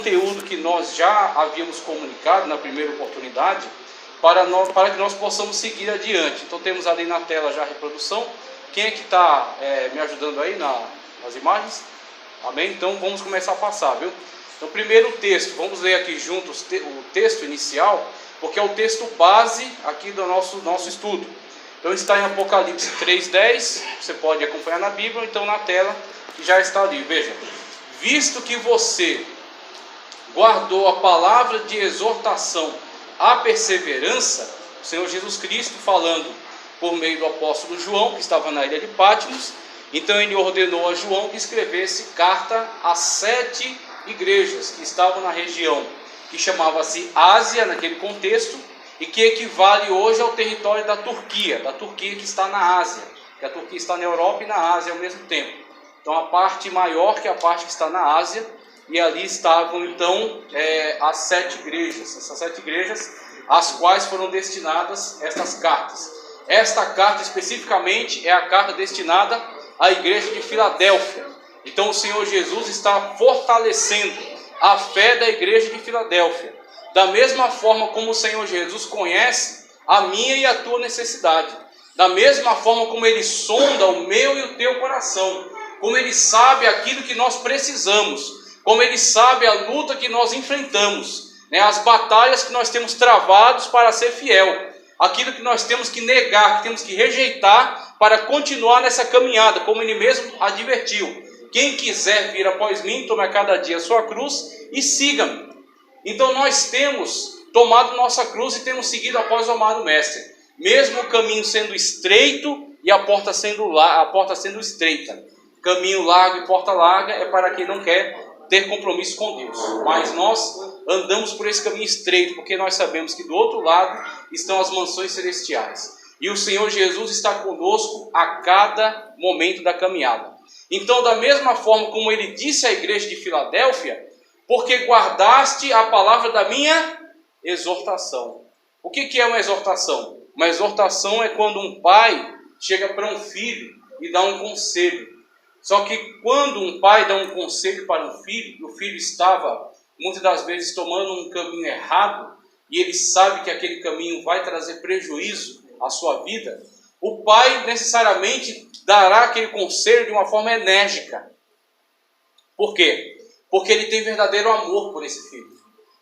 Conteúdo que nós já havíamos comunicado na primeira oportunidade, para que nós possamos seguir adiante. Então temos ali na tela já a reprodução. Quem é que está me ajudando aí nas imagens? Amém? Então vamos começar a passar, viu? Então primeiro o texto, vamos ler aqui juntos o texto inicial, porque é o texto base aqui do nosso estudo. Então está em Apocalipse 3:10, você pode acompanhar na Bíblia, ou então na tela que já está ali. Veja, visto que você guardou a palavra de exortação à perseverança, o Senhor Jesus Cristo falando por meio do apóstolo João, que estava na ilha de Patmos, então ele ordenou a João que escrevesse carta às 7 igrejas que estavam na região, que chamava-se Ásia naquele contexto, e que equivale hoje ao território da Turquia que está na Ásia, que a Turquia está na Europa e na Ásia ao mesmo tempo. Então a parte maior que a parte que está na Ásia, e ali estavam então as 7 igrejas, essas 7 igrejas às quais foram destinadas estas cartas. Esta carta especificamente é a carta destinada à igreja de Filadélfia. Então o Senhor Jesus está fortalecendo a fé da igreja de Filadélfia, da mesma forma como o Senhor Jesus conhece a minha e a tua necessidade, da mesma forma como Ele sonda o meu e o teu coração, como Ele sabe aquilo que nós precisamos, como Ele sabe a luta que nós enfrentamos, as batalhas que nós temos travados para ser fiel, aquilo que nós temos que negar, que temos que rejeitar para continuar nessa caminhada, como Ele mesmo advertiu: quem quiser vir após mim, tome a cada dia a sua cruz e siga-me. Então nós temos tomado nossa cruz e temos seguido após o amado Mestre, mesmo o caminho sendo estreito e a porta sendo estreita. Caminho largo e porta larga é para quem não quer ter compromisso com Deus, mas nós andamos por esse caminho estreito, porque nós sabemos que do outro lado estão as mansões celestiais, e o Senhor Jesus está conosco a cada momento da caminhada. Então, da mesma forma como Ele disse à igreja de Filadélfia: porque guardaste a palavra da minha exortação. O que é uma exortação? Uma exortação é quando um pai chega para um filho e dá um conselho. Só que quando um pai dá um conselho para um filho, e o filho estava muitas das vezes tomando um caminho errado, e ele sabe que aquele caminho vai trazer prejuízo à sua vida, o pai necessariamente dará aquele conselho de uma forma enérgica. Por quê? Porque ele tem verdadeiro amor por esse filho.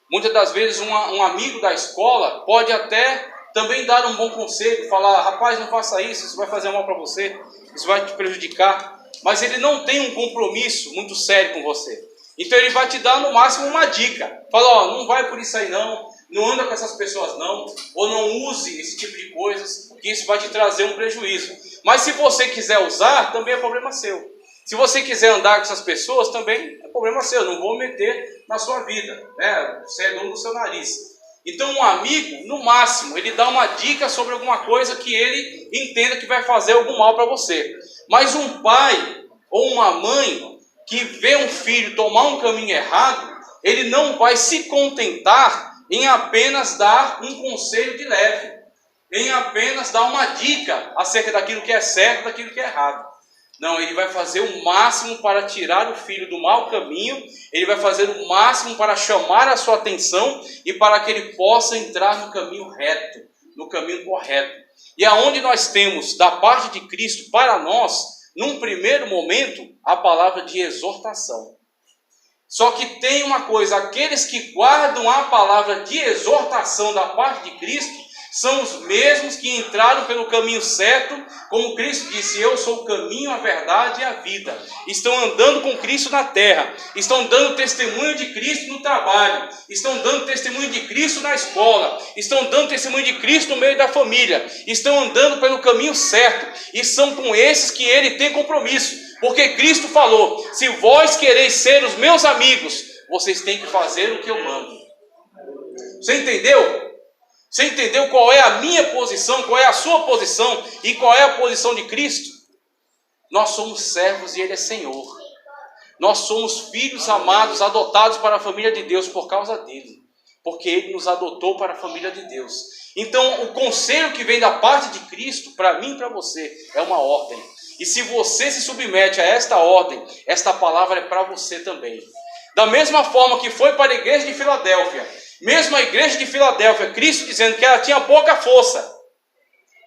Muitas das vezes um amigo da escola pode até também dar um bom conselho, falar: rapaz, não faça isso, isso vai fazer mal para você, isso vai te prejudicar. Mas ele não tem um compromisso muito sério com você. Então ele vai te dar no máximo uma dica. Fala: não vai por isso aí não anda com essas pessoas não, ou não use esse tipo de coisas, que isso vai te trazer um prejuízo. Mas se você quiser usar, também é problema seu. Se você quiser andar com essas pessoas, também é problema seu, não vou meter na sua vida, Você é dono do seu nariz. Então um amigo, no máximo, ele dá uma dica sobre alguma coisa que ele entenda que vai fazer algum mal para você. Mas um pai ou uma mãe que vê um filho tomar um caminho errado, ele não vai se contentar em apenas dar um conselho de leve, em apenas dar uma dica acerca daquilo que é certo, daquilo que é errado. Não, ele vai fazer o máximo para tirar o filho do mau caminho, ele vai fazer o máximo para chamar a sua atenção e para que ele possa entrar no caminho reto, no caminho correto. E aonde nós temos da parte de Cristo para nós, num primeiro momento, a palavra de exortação. Só que tem uma coisa: aqueles que guardam a palavra de exortação da parte de Cristo são os mesmos que entraram pelo caminho certo, como Cristo disse: eu sou o caminho, a verdade e a vida. Estão andando com Cristo na terra, estão dando testemunho de Cristo no trabalho, estão dando testemunho de Cristo na escola, estão dando testemunho de Cristo no meio da família, estão andando pelo caminho certo, e são com esses que Ele tem compromisso, porque Cristo falou: se vós quereis ser os meus amigos, vocês têm que fazer o que eu mando. Você entendeu? Você entendeu qual é a minha posição, qual é a sua posição e qual é a posição de Cristo? Nós somos servos e Ele é Senhor. Nós somos filhos amados, adotados para a família de Deus por causa dEle, porque Ele nos adotou para a família de Deus. Então o conselho que vem da parte de Cristo, para mim e para você, é uma ordem. E se você se submete a esta ordem, esta palavra é para você também. Da mesma forma que foi para a igreja de Filadélfia, mesmo a igreja de Filadélfia, Cristo dizendo que ela tinha pouca força.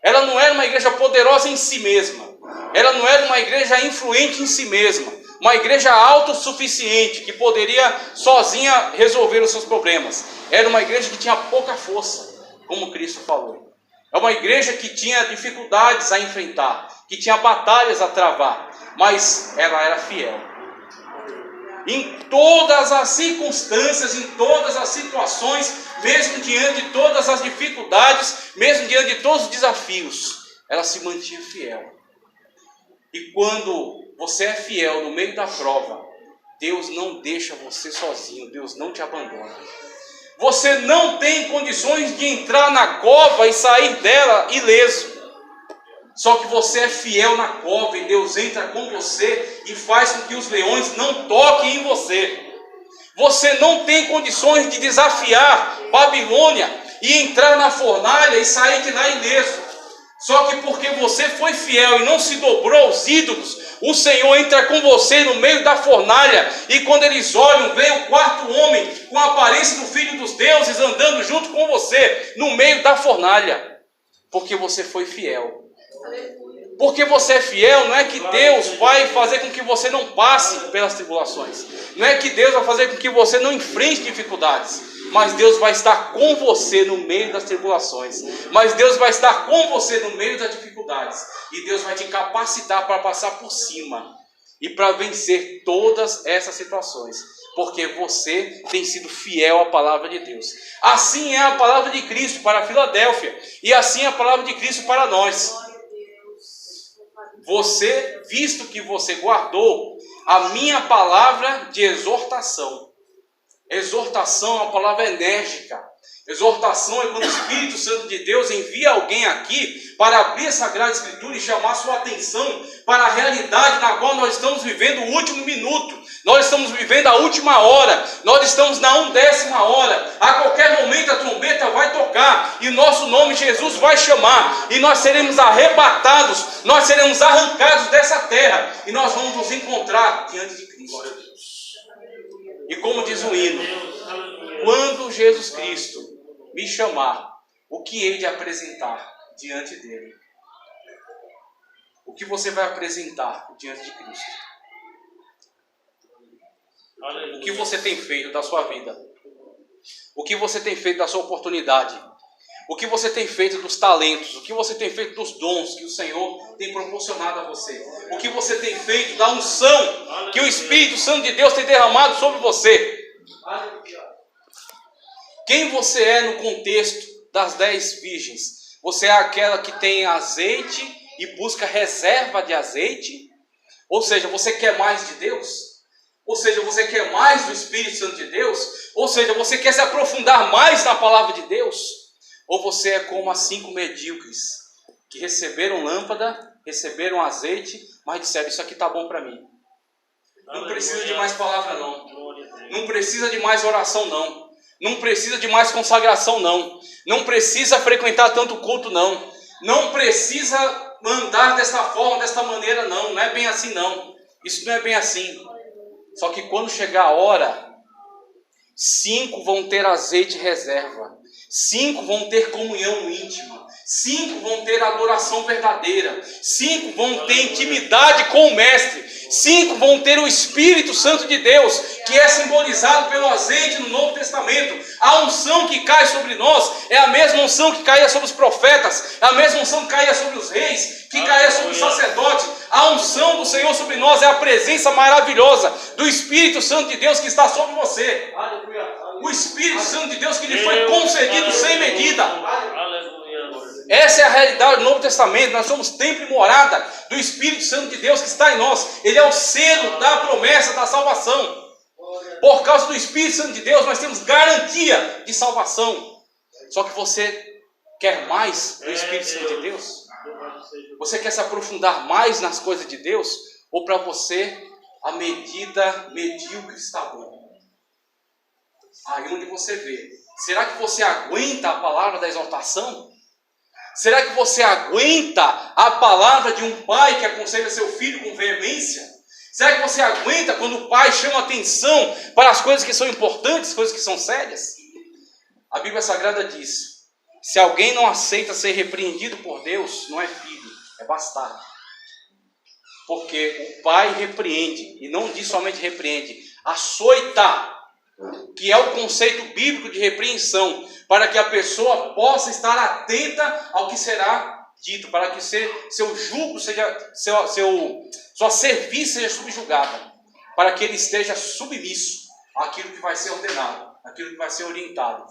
Ela não era uma igreja poderosa em si mesma. Ela não era uma igreja influente em si mesma. Uma igreja autossuficiente, que poderia sozinha resolver os seus problemas. Era uma igreja que tinha pouca força, como Cristo falou. É uma igreja que tinha dificuldades a enfrentar, que tinha batalhas a travar, mas ela era fiel. Em todas as circunstâncias, em todas as situações, mesmo diante de todas as dificuldades, mesmo diante de todos os desafios, ela se mantinha fiel. E quando você é fiel no meio da prova, Deus não deixa você sozinho, Deus não te abandona. Você não tem condições de entrar na cova e sair dela ileso. Só que você é fiel na cova e Deus entra com você e faz com que os leões não toquem em você. Você não tem condições de desafiar Babilônia e entrar na fornalha e sair de lá ileso. Só que porque você foi fiel e não se dobrou aos ídolos, o Senhor entra com você no meio da fornalha, e quando eles olham, vem o quarto homem com a aparência do Filho dos Deuses andando junto com você no meio da fornalha, porque você foi fiel. Porque você é fiel, não é que Deus vai fazer com que você não passe pelas tribulações, não é que Deus vai fazer com que você não enfrente dificuldades, mas Deus vai estar com você no meio das tribulações, mas Deus vai estar com você no meio das dificuldades, e Deus vai te capacitar para passar por cima e para vencer todas essas situações, porque você tem sido fiel à palavra de Deus. Assim é a palavra de Cristo para a Filadélfia, e assim é a palavra de Cristo para nós. Você, visto que você guardou a minha palavra de exortação. Exortação é uma palavra enérgica. Exortação é quando o Espírito Santo de Deus envia alguém aqui para abrir a Sagrada Escritura e chamar sua atenção para a realidade na qual nós estamos vivendo o último minuto. Nós estamos vivendo a última hora, nós estamos na 1/10 hora, a qualquer momento a trombeta vai tocar, e o nosso nome Jesus vai chamar, e nós seremos arrebatados, nós seremos arrancados dessa terra, e nós vamos nos encontrar diante de Cristo. E como diz o hino, quando Jesus Cristo me chamar, o que hei de apresentar diante dele? O que você vai apresentar diante de Cristo? O que você tem feito da sua vida? O que você tem feito da sua oportunidade? O que você tem feito dos talentos? O que você tem feito dos dons que o Senhor tem proporcionado a você? O que você tem feito da unção que o Espírito Santo de Deus tem derramado sobre você? Quem você é no contexto das 10 virgens? Você é aquela que tem azeite e busca reserva de azeite? Ou seja, você quer mais de Deus? Ou seja, você quer mais do Espírito Santo de Deus? Ou seja, você quer se aprofundar mais na palavra de Deus? Ou você é como as 5 medíocres, que receberam lâmpada, receberam azeite, mas disseram, isso aqui está bom para mim. Não precisa de mais palavra não. Não precisa de mais oração não. Não precisa de mais consagração não. Não precisa frequentar tanto culto não. Não precisa andar desta forma, desta maneira não. Não é bem assim não. Isso não é bem assim. Só que quando chegar a hora, 5 vão ter azeite reserva, 5 vão ter comunhão íntima, 5 vão ter adoração verdadeira, 5 vão ter intimidade com o Mestre, 5 vão ter o Espírito Santo de Deus, que é simbolizado pelo azeite no Novo Testamento. A unção que cai sobre nós é a mesma unção que caía sobre os profetas, é a mesma unção que caía sobre os reis, que caía sobre os sacerdotes. A unção do Senhor sobre nós é a presença maravilhosa do Espírito Santo de Deus que está sobre você. O Espírito Santo de Deus que lhe foi concedido sem medida. Essa é a realidade do Novo Testamento. Nós somos templo e morada do Espírito Santo de Deus que está em nós. Ele é o selo da promessa da salvação. Por causa do Espírito Santo de Deus, nós temos garantia de salvação. Só que você quer mais do Espírito Santo de Deus? Você quer se aprofundar mais nas coisas de Deus? Ou para você a medida medíocre está bom? Aí onde você vê. Será que você aguenta a palavra da exortação? Será que você aguenta a palavra de um pai que aconselha seu filho com veemência? Será que você aguenta quando o pai chama atenção para as coisas que são importantes, coisas que são sérias? A Bíblia Sagrada diz: se alguém não aceita ser repreendido por Deus, não é filho, é bastardo. Porque o pai repreende, e não diz somente repreende, açoita, que é o conceito bíblico de repreensão, para que a pessoa possa estar atenta ao que será dito, para que seu jugo seja, sua cerviz seja subjugada, para que ele esteja submisso àquilo que vai ser ordenado, àquilo que vai ser orientado.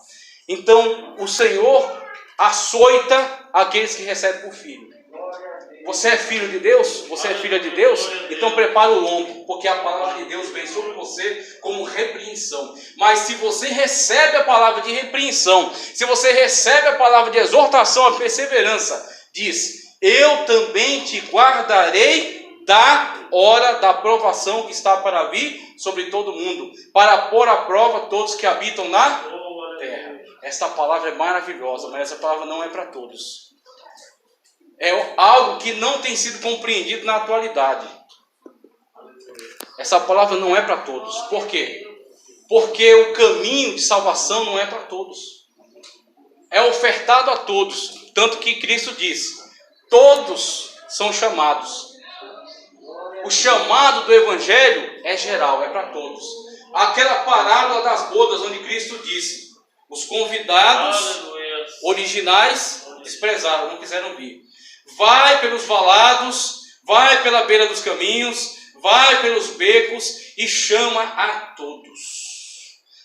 Então, o Senhor açoita aqueles que recebem por filho. Você é filho de Deus? Você é filha de Deus? Então prepara o lombo, porque a palavra de Deus vem sobre você como repreensão. Mas se você recebe a palavra de repreensão, se você recebe a palavra de exortação, a perseverança, diz: eu também te guardarei da hora da provação que está para vir sobre todo mundo, para pôr à prova todos que habitam na terra. Esta palavra é maravilhosa, mas essa palavra não é para todos. É algo que não tem sido compreendido na atualidade. Essa palavra não é para todos. Por quê? Porque o caminho de salvação não é para todos. É ofertado a todos. Tanto que Cristo diz: todos são chamados. O chamado do Evangelho é geral, é para todos. Aquela parábola das bodas, onde Cristo disse: os convidados originais desprezaram, não quiseram vir. Vai pelos valados, vai pela beira dos caminhos, vai pelos becos e chama a todos.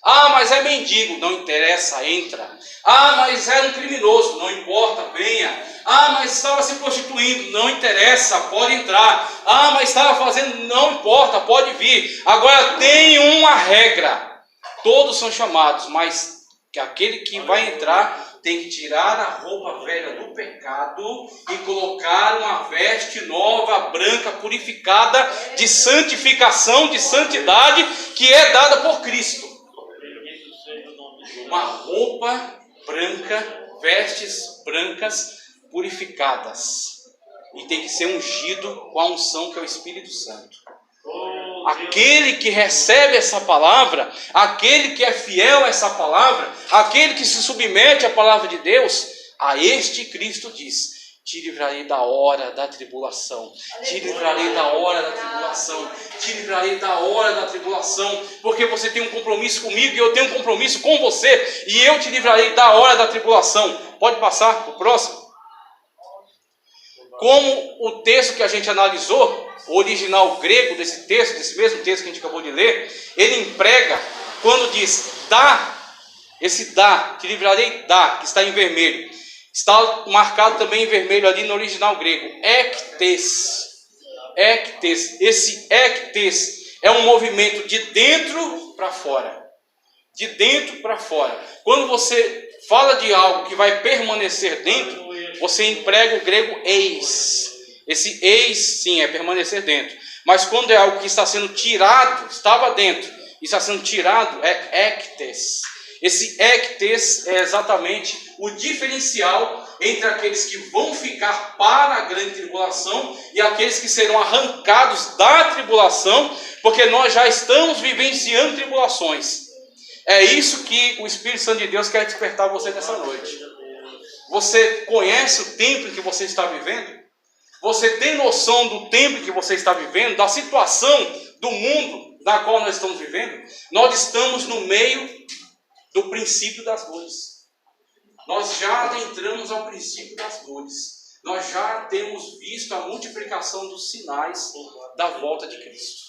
Ah, mas é mendigo, não interessa, entra. Ah, mas era um criminoso, não importa, venha. Ah, mas estava se prostituindo, não interessa, pode entrar. Ah, mas estava fazendo, não importa, pode vir. Agora tem uma regra: todos são chamados, mas que aquele que vai entrar tem que tirar a roupa velha do pecado e colocar uma veste nova, branca, purificada, de santificação, de santidade, que é dada por Cristo. Uma roupa branca, vestes brancas, purificadas. E tem que ser ungido com a unção que é o Espírito Santo. Aquele que recebe essa palavra, aquele que é fiel a essa palavra, aquele que se submete à palavra de Deus, a este Cristo diz: te livrarei da hora da tribulação, te livrarei da hora da tribulação, te livrarei da hora da tribulação, porque você tem um compromisso comigo e eu tenho um compromisso com você, e eu te livrarei da hora da tribulação. Pode passar para o próximo? Como o texto que a gente analisou, o original grego desse texto, desse mesmo texto que a gente acabou de ler, ele emprega, quando diz dá, esse dá, te livrarei dá, que está em vermelho, está marcado também em vermelho ali no original grego, ektes. Esse ektes é um movimento de dentro para fora. De dentro para fora. Quando você fala de algo que vai permanecer dentro, você emprega o grego eis. Esse eis, sim, é permanecer dentro. Mas quando é algo que está sendo tirado, estava dentro, e está sendo tirado, é ektes. Esse ektes é exatamente o diferencial entre aqueles que vão ficar para a grande tribulação e aqueles que serão arrancados da tribulação, porque nós já estamos vivenciando tribulações. É isso que o Espírito Santo de Deus quer despertar você nessa noite. Você conhece o tempo em que você está vivendo? Você tem noção do tempo em que você está vivendo? Da situação do mundo na qual nós estamos vivendo? Nós estamos no meio do princípio das dores. Nós já adentramos ao princípio das dores. Nós já temos visto a multiplicação dos sinais da volta de Cristo.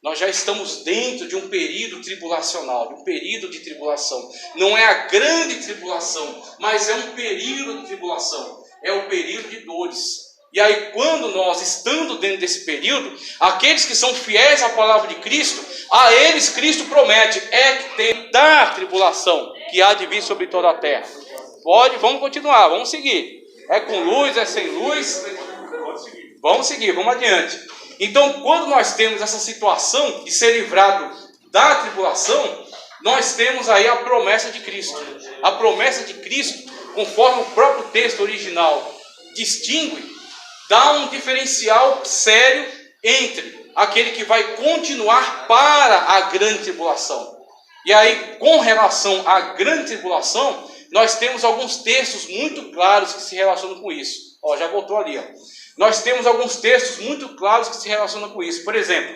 Nós já estamos dentro de um período tribulacional, de um período de tribulação. Não é a grande tribulação, mas é um período de tribulação. É o período de dores. E aí, quando nós, estando dentro desse período, aqueles que são fiéis à palavra de Cristo, a eles Cristo promete, é que tem da tribulação que há de vir sobre toda a terra. Vamos continuar, vamos seguir. É com luz, é sem luz? Vamos seguir, vamos adiante. Então, quando nós temos essa situação de ser livrado da tribulação, nós temos aí a promessa de Cristo. A promessa de Cristo, conforme o próprio texto original distingue, dá um diferencial sério entre aquele que vai continuar para a grande tribulação. E aí, com relação à grande tribulação, nós temos alguns textos muito claros que se relacionam com isso. Ó, já voltou ali, ó. Nós temos alguns textos muito claros que se relacionam com isso. Por exemplo,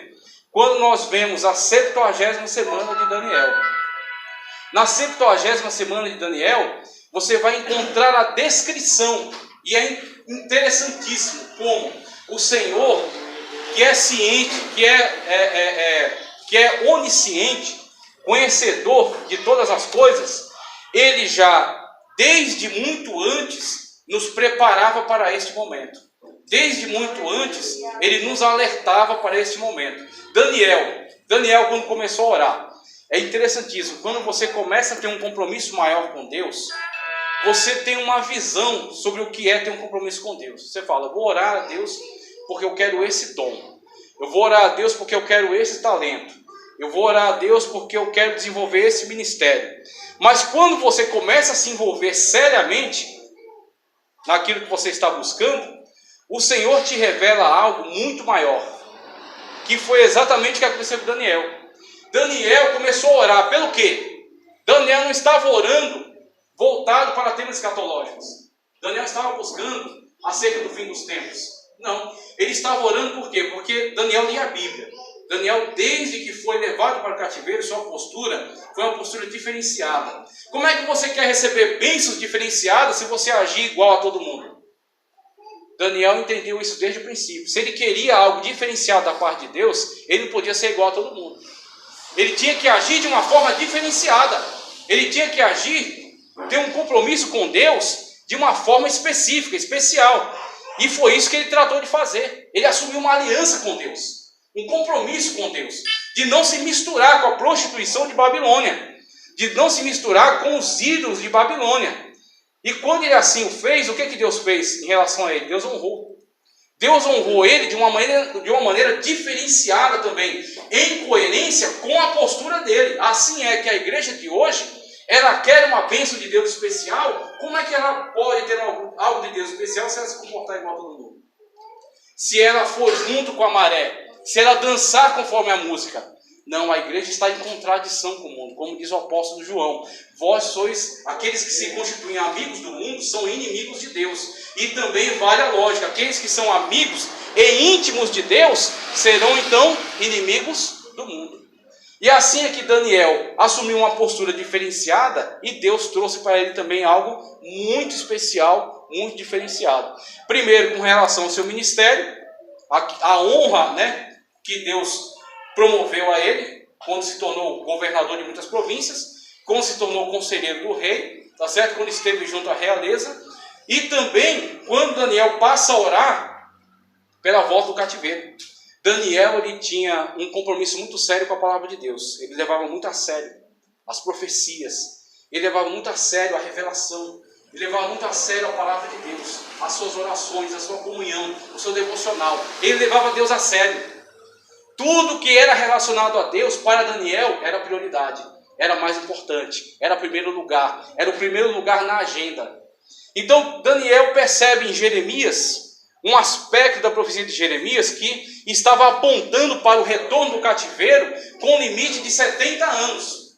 quando nós vemos a 70ª semana de Daniel. Na 70ª semana de Daniel, você vai encontrar a descrição. E é interessantíssimo como o Senhor, que é ciente, que é onisciente, conhecedor de todas as coisas, ele já, desde muito antes, nos preparava para este momento. Desde muito antes, ele nos alertava para este momento. Daniel, quando começou a orar, é interessantíssimo, quando você começa a ter um compromisso maior com Deus, você tem uma visão sobre o que é ter um compromisso com Deus. Você fala, vou orar a Deus porque eu quero esse dom. Eu vou orar a Deus porque eu quero esse talento. Eu vou orar a Deus porque eu quero desenvolver esse ministério. Mas quando você começa a se envolver seriamente naquilo que você está buscando, o Senhor te revela algo muito maior, que foi exatamente o que aconteceu com Daniel. Daniel começou a orar pelo quê? Daniel não estava orando voltado para temas escatológicos. Daniel estava buscando acerca do fim dos tempos. Não, ele estava orando por quê? Porque Daniel lia a Bíblia. Daniel, desde que foi levado para o cativeiro, sua postura foi uma postura diferenciada. Como é que você quer receber bênçãos diferenciadas se você agir igual a todo mundo? Daniel entendeu isso desde o princípio. Se ele queria algo diferenciado da parte de Deus, ele não podia ser igual a todo mundo. Ele tinha que agir de uma forma diferenciada. Ele tinha que agir, ter um compromisso com Deus de uma forma específica, especial. E foi isso que ele tratou de fazer. Ele assumiu uma aliança com Deus. Um compromisso com Deus, de não se misturar com a prostituição de Babilônia, de não se misturar com os ídolos de Babilônia. E quando ele assim o fez, o que Deus fez em relação a ele? Deus honrou. Deus honrou ele de uma maneira diferenciada também, em coerência com a postura dele. Assim é que a igreja de hoje, ela quer uma bênção de Deus especial. Como é que ela pode ter algo de Deus especial se ela se comportar igual a todo mundo? Se ela for junto com a maré, se ela dançar conforme a música. Não, a igreja está em contradição com o mundo, como diz o apóstolo João. Vós sois aqueles que se constituem amigos do mundo, são inimigos de Deus. E também vale a lógica, aqueles que são amigos e íntimos de Deus, serão então inimigos do mundo. E assim é que Daniel assumiu uma postura diferenciada e Deus trouxe para ele também algo muito especial, muito diferenciado. Primeiro, com relação ao seu ministério, a honra, né, que Deus promoveu a ele, quando se tornou governador de muitas províncias, quando se tornou conselheiro do rei, tá certo? Quando esteve junto à realeza, e também quando Daniel passa a orar pela volta do cativeiro. Daniel, ele tinha um compromisso muito sério com a palavra de Deus. Ele levava muito a sério as profecias, ele levava muito a sério a revelação, ele levava muito a sério a palavra de Deus, as suas orações, a sua comunhão, o seu devocional. Ele levava Deus a sério. Tudo que era relacionado a Deus, para Daniel, era prioridade, era mais importante, era primeiro lugar, era o primeiro lugar na agenda. Então, Daniel percebe em Jeremias um aspecto da profecia de Jeremias que estava apontando para o retorno do cativeiro com um limite de 70 anos.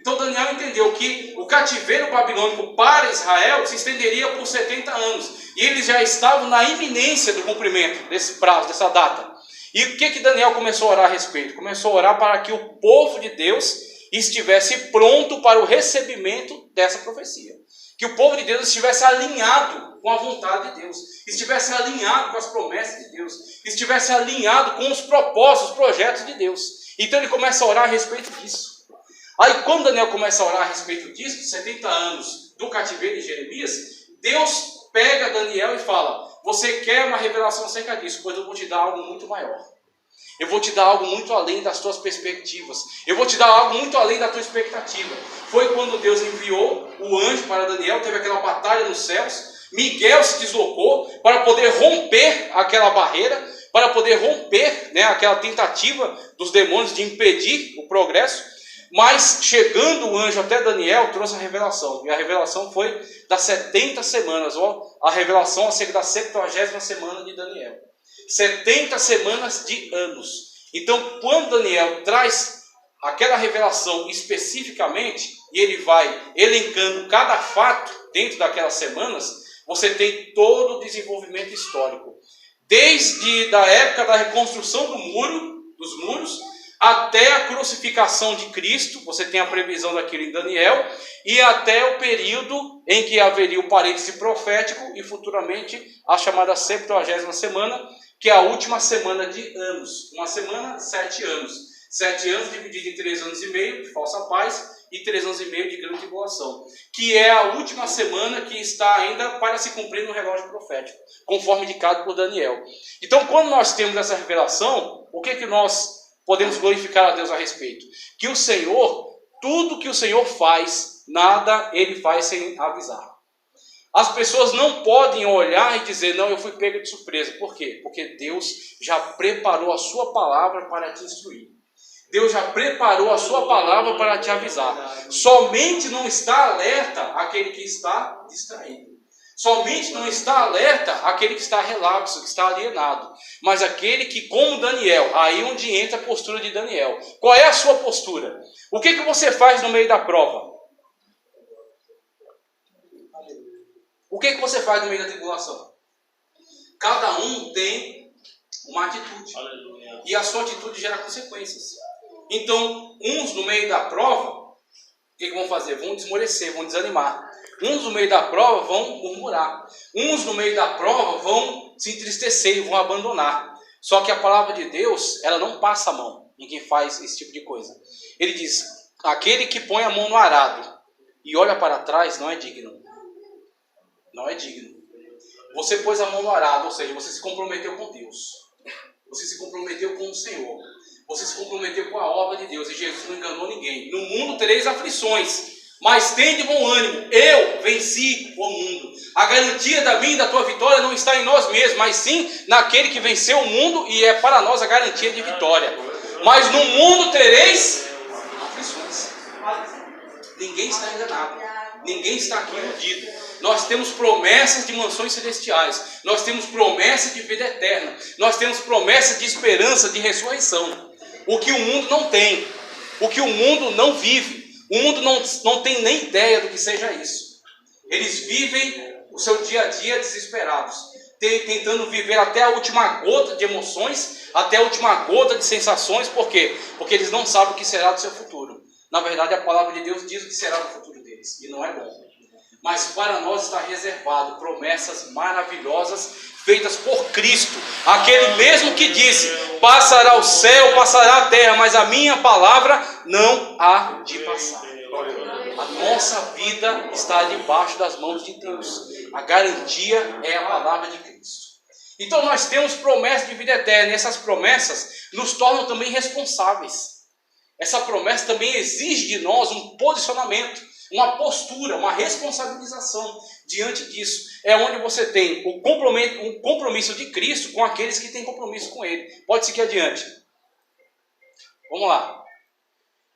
Então, Daniel entendeu que o cativeiro babilônico para Israel se estenderia por 70 anos. E eles já estavam na iminência do cumprimento desse prazo, dessa data. E o que Daniel começou a orar a respeito? Começou a orar para que o povo de Deus estivesse pronto para o recebimento dessa profecia. Que o povo de Deus estivesse alinhado com a vontade de Deus. Estivesse alinhado com as promessas de Deus. Estivesse alinhado com os propósitos, os projetos de Deus. Então ele começa a orar a respeito disso. Aí quando Daniel começa a orar a respeito disso, dos 70 anos do cativeiro de Jeremias, Deus pega Daniel e fala: você quer uma revelação acerca disso? Pois eu vou te dar algo muito maior. Eu vou te dar algo muito além das tuas perspectivas. Eu vou te dar algo muito além da tua expectativa. Foi quando Deus enviou o anjo para Daniel, teve aquela batalha nos céus. Miguel se deslocou para poder romper aquela barreira, para poder romper, né, aquela tentativa dos demônios de impedir o progresso. Mas chegando o anjo até Daniel, trouxe a revelação. E a revelação foi das 70 semanas, ó, a revelação acerca da 70ª semana de Daniel. 70 semanas de anos. Então, quando Daniel traz aquela revelação especificamente, e ele vai elencando cada fato dentro daquelas semanas, você tem todo o desenvolvimento histórico. Desde a época da reconstrução dos muros, até a crucificação de Cristo, você tem a previsão daquilo em Daniel, e até o período em que haveria o parêntese profético e futuramente a chamada 70ª semana, que é a última semana de anos. Uma semana, 7 anos. 7 anos dividido em 3 anos e meio de falsa paz e 3 anos e meio de grande tribulação, que é a última semana que está ainda para se cumprir no relógio profético, conforme indicado por Daniel. Então, quando nós temos essa revelação, o que nós podemos glorificar a Deus a respeito? Que o Senhor, tudo que o Senhor faz, nada Ele faz sem avisar. As pessoas não podem olhar e dizer, não, eu fui pego de surpresa. Por quê? Porque Deus já preparou a sua palavra para te instruir. Deus já preparou a sua palavra para te avisar. Somente não está alerta aquele que está distraído. Somente não está alerta aquele que está relapso, que está alienado. Mas aquele que, como Daniel, aí onde entra a postura de Daniel. Qual é a sua postura? O que você faz no meio da prova? O que você faz no meio da tribulação? Cada um tem uma atitude. E a sua atitude gera consequências. Então, uns no meio da prova, o que vão fazer? Vão desmorecer, vão desanimar. Uns no meio da prova vão murmurar. Uns no meio da prova vão se entristecer e vão abandonar. Só que a palavra de Deus, ela não passa a mão em quem faz esse tipo de coisa. Ele diz, aquele que põe a mão no arado e olha para trás não é digno. Não é digno. Você pôs a mão no arado, ou seja, você se comprometeu com Deus. Você se comprometeu com o Senhor. Você se comprometeu com a obra de Deus. E Jesus não enganou ninguém. No mundo tereis aflições, mas tende bom ânimo. Eu venci o mundo. A garantia da minha e da tua vitória não está em nós mesmos, mas sim naquele que venceu o mundo e é para nós a garantia de vitória. Mas no mundo tereis aflições. Ninguém está enganado. Ninguém está aqui iludido. Nós temos promessas de mansões celestiais. Nós temos promessas de vida eterna. Nós temos promessas de esperança, de ressurreição. O que o mundo não tem. O que o mundo não vive. O mundo não tem nem ideia do que seja isso. Eles vivem o seu dia a dia desesperados. Tentando viver até a última gota de emoções, até a última gota de sensações. Por quê? Porque eles não sabem o que será do seu futuro. Na verdade, a palavra de Deus diz o que será do futuro deles. E não é bom. Mas para nós está reservado promessas maravilhosas feitas por Cristo. Aquele mesmo que disse, passará o céu, passará a terra, mas a minha palavra não há de passar. A nossa vida está debaixo das mãos de Deus. A garantia é a palavra de Cristo. Então nós temos promessas de vida eterna. E essas promessas nos tornam também responsáveis. Essa promessa também exige de nós um posicionamento, uma postura, uma responsabilização diante disso. É onde você tem o compromisso de Cristo com aqueles que têm compromisso com Ele. Pode seguir adiante. Vamos lá.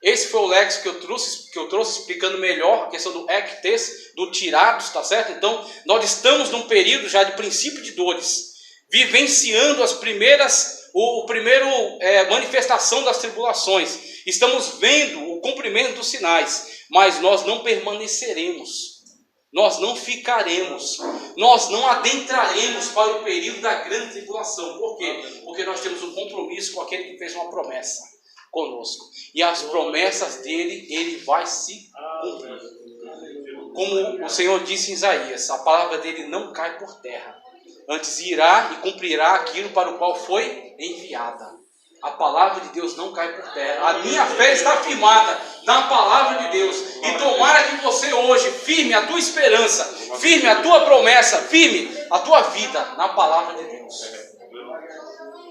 Esse foi o léxico que eu trouxe explicando melhor a questão do ectes, do tirados, tá certo? Então, nós estamos num período já de princípio de dores, vivenciando o primeiro manifestação das tribulações. Estamos vendo o cumprimento dos sinais, mas nós não permaneceremos, nós não ficaremos, nós não adentraremos para o período da grande tribulação. Por quê? Porque nós temos um compromisso com aquele que fez uma promessa conosco. E as promessas dele, ele vai se cumprir. Como o Senhor disse em Isaías, a palavra dele não cai por terra. Antes irá e cumprirá aquilo para o qual foi enviada. A palavra de Deus não cai por terra. A minha fé está firmada na palavra de Deus. E tomara que você hoje firme a tua esperança, firme a tua promessa, firme a tua vida na palavra de Deus.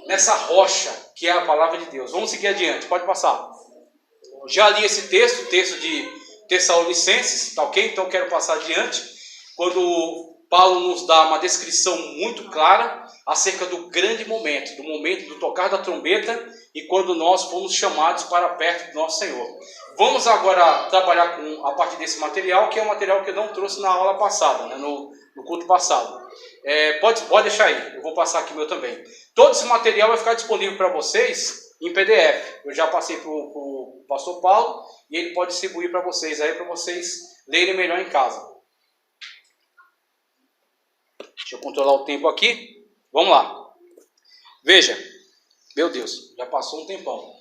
Nessa rocha que é a palavra de Deus. Vamos seguir adiante, pode passar. Já li esse texto, o texto de Tessalonicenses, tá ok? Então quero passar adiante. Quando Paulo nos dá uma descrição muito clara acerca do grande momento, do momento do tocar da trombeta e quando nós fomos chamados para perto do nosso Senhor. Vamos agora trabalhar a partir desse material, que é um material que eu não trouxe na aula passada, né, no culto passado. Pode deixar aí, eu vou passar aqui o meu também. Todo esse material vai ficar disponível para vocês em PDF. Eu já passei para o pastor Paulo e ele pode distribuir para vocês aí, para vocês lerem melhor em casa. Deixa eu controlar o tempo aqui. Vamos lá. Veja. Meu Deus, já passou um tempão.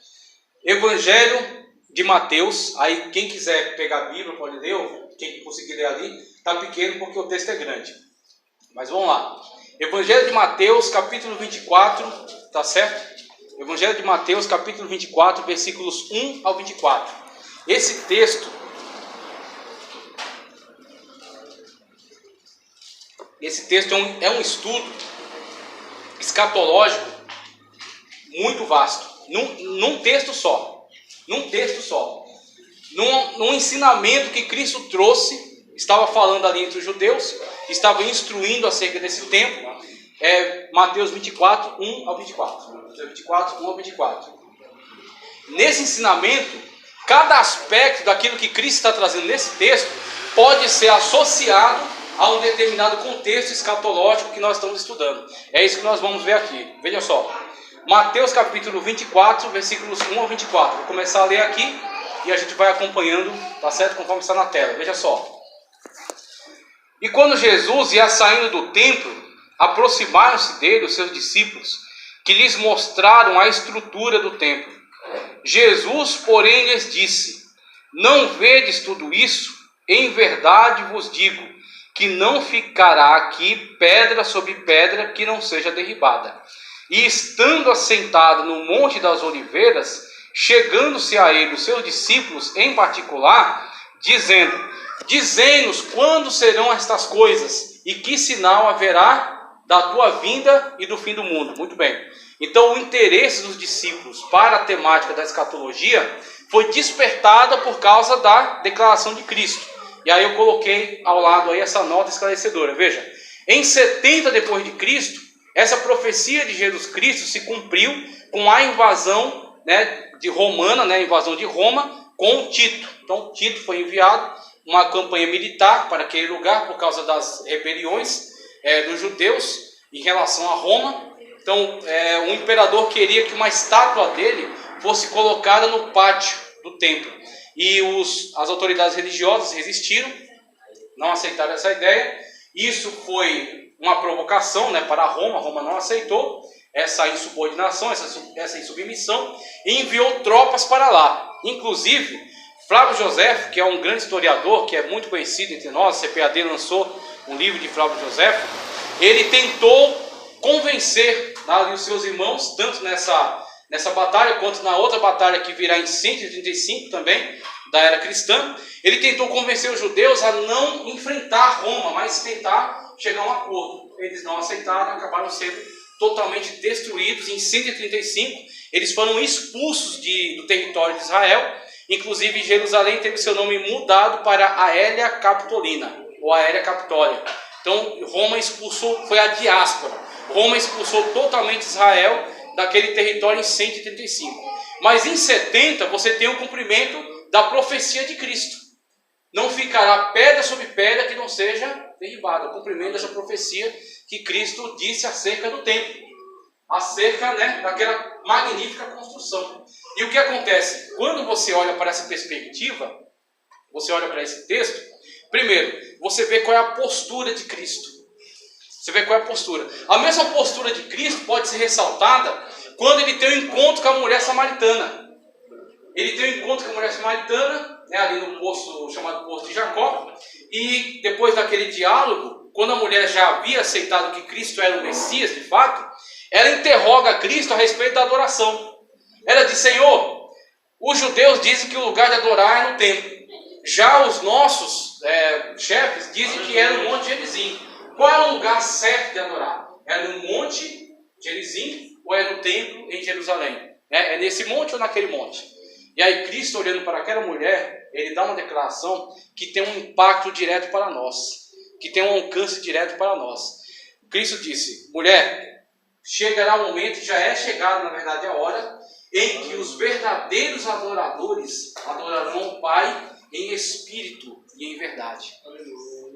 Evangelho de Mateus. Aí quem quiser pegar a Bíblia pode ler, ou quem conseguir ler ali. Está pequeno porque o texto é grande. Mas vamos lá. Evangelho de Mateus, capítulo 24. Tá certo? Evangelho de Mateus, capítulo 24, versículos 1 ao 24. Esse texto é um estudo escatológico muito vasto, num texto só. Num ensinamento que Cristo trouxe, estava falando ali entre os judeus, estava instruindo acerca desse tempo. Mateus 24, 1 ao 24. Mateus 24, 1 ao 24. Nesse ensinamento, cada aspecto daquilo que Cristo está trazendo nesse texto pode ser associado a um determinado contexto escatológico que nós estamos estudando. É isso que nós vamos ver aqui. Veja só. Mateus capítulo 24, versículos 1 ao 24. Vou começar a ler aqui e a gente vai acompanhando, tá certo? Conforme está na tela. Veja só. E quando Jesus ia saindo do templo, aproximaram-se dele os seus discípulos, que lhes mostraram a estrutura do templo. Jesus, porém, lhes disse: não vedes tudo isso? Em verdade vos digo, que não ficará aqui pedra sobre pedra que não seja derribada. E estando assentado no Monte das Oliveiras, chegando-se a ele os seus discípulos em particular, dizendo: dizei-nos quando serão estas coisas, e que sinal haverá da tua vinda e do fim do mundo. Muito bem. Então o interesse dos discípulos para a temática da escatologia foi despertada por causa da declaração de Cristo. E aí eu coloquei ao lado aí essa nota esclarecedora. Veja, em 70 depois de Cristo, essa profecia de Jesus Cristo se cumpriu com a invasão, de romana, a invasão de Roma com Tito. Então Tito foi enviado uma campanha militar para aquele lugar por causa das rebeliões dos judeus em relação a Roma. Então o imperador queria que uma estátua dele fosse colocada no pátio do templo. E as autoridades religiosas resistiram, não aceitaram essa ideia. Isso foi uma provocação para Roma. Roma não aceitou essa insubordinação, essa insubmissão, e enviou tropas para lá. Inclusive, Flávio Josefo, que é um grande historiador, que é muito conhecido entre nós, a CPAD lançou um livro de Flávio Josefo, ele tentou convencer os seus irmãos, tanto nessa batalha, quanto na outra batalha que virá em 135 também, da era cristã. Ele tentou convencer os judeus a não enfrentar Roma, mas tentar chegar a um acordo. Eles não aceitaram, acabaram sendo totalmente destruídos. Em 135, eles foram expulsos do território de Israel. Inclusive, Jerusalém teve seu nome mudado para Aélia Capitolina, ou Aélia Capitólia. Então, Roma expulsou, foi a diáspora. Roma expulsou totalmente Israel daquele território em 135. Mas em 70 você tem o cumprimento da profecia de Cristo. Não ficará pedra sobre pedra que não seja derribada. O cumprimento dessa profecia que Cristo disse acerca do templo, acerca daquela magnífica construção. E o que acontece? Quando você olha para essa perspectiva, você olha para esse texto, primeiro, você vê qual é a postura de Cristo. Você vê qual é a postura. A mesma postura de Cristo pode ser ressaltada quando ele tem um encontro com a mulher samaritana. Ele tem um encontro com a mulher samaritana, ali no poço chamado Poço de Jacó. E depois daquele diálogo, quando a mulher já havia aceitado que Cristo era o Messias, de fato, ela interroga Cristo a respeito da adoração. Ela diz: Senhor, os judeus dizem que o lugar de adorar é no templo. Já os nossos chefes dizem que é no Monte Gerizim. Qual é o lugar certo de adorar? É no Monte Gerizim ou é no templo em Jerusalém? É nesse monte ou naquele monte? E aí Cristo, olhando para aquela mulher, ele dá uma declaração que tem um impacto direto para nós, que tem um alcance direto para nós. Cristo disse: mulher, chegará o momento, já é chegada na verdade a hora, em que os verdadeiros adoradores adorarão o Pai em espírito e em verdade.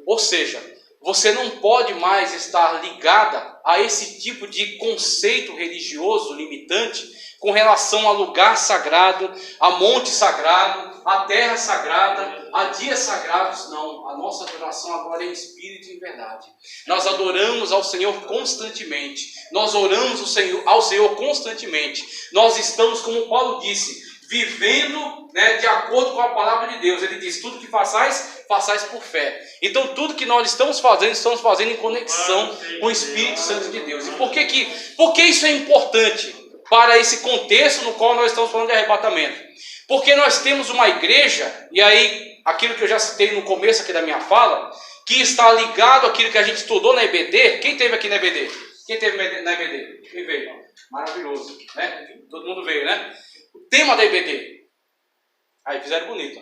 Ou seja, Você não pode mais estar ligada a esse tipo de conceito religioso limitante com relação a lugar sagrado, a monte sagrado, a terra sagrada, a dias sagrados. Não, a nossa adoração agora é em espírito e em verdade. Nós adoramos ao Senhor constantemente. Nós oramos ao Senhor constantemente. Nós estamos, como Paulo disse, vivendo, de acordo com a palavra de Deus. Ele diz, tudo que façais, façais por fé. Então tudo que nós estamos fazendo em conexão com o Espírito Santo de Deus. E por que isso é importante para esse contexto no qual nós estamos falando de arrebatamento? Porque nós temos uma igreja, e aí aquilo que eu já citei no começo aqui da minha fala, que está ligado àquilo que a gente estudou na EBD. Quem teve aqui na EBD? Quem teve na EBD? Quem veio? Maravilhoso, né? Todo mundo veio, né? O tema da EBD. Aí fizeram bonito.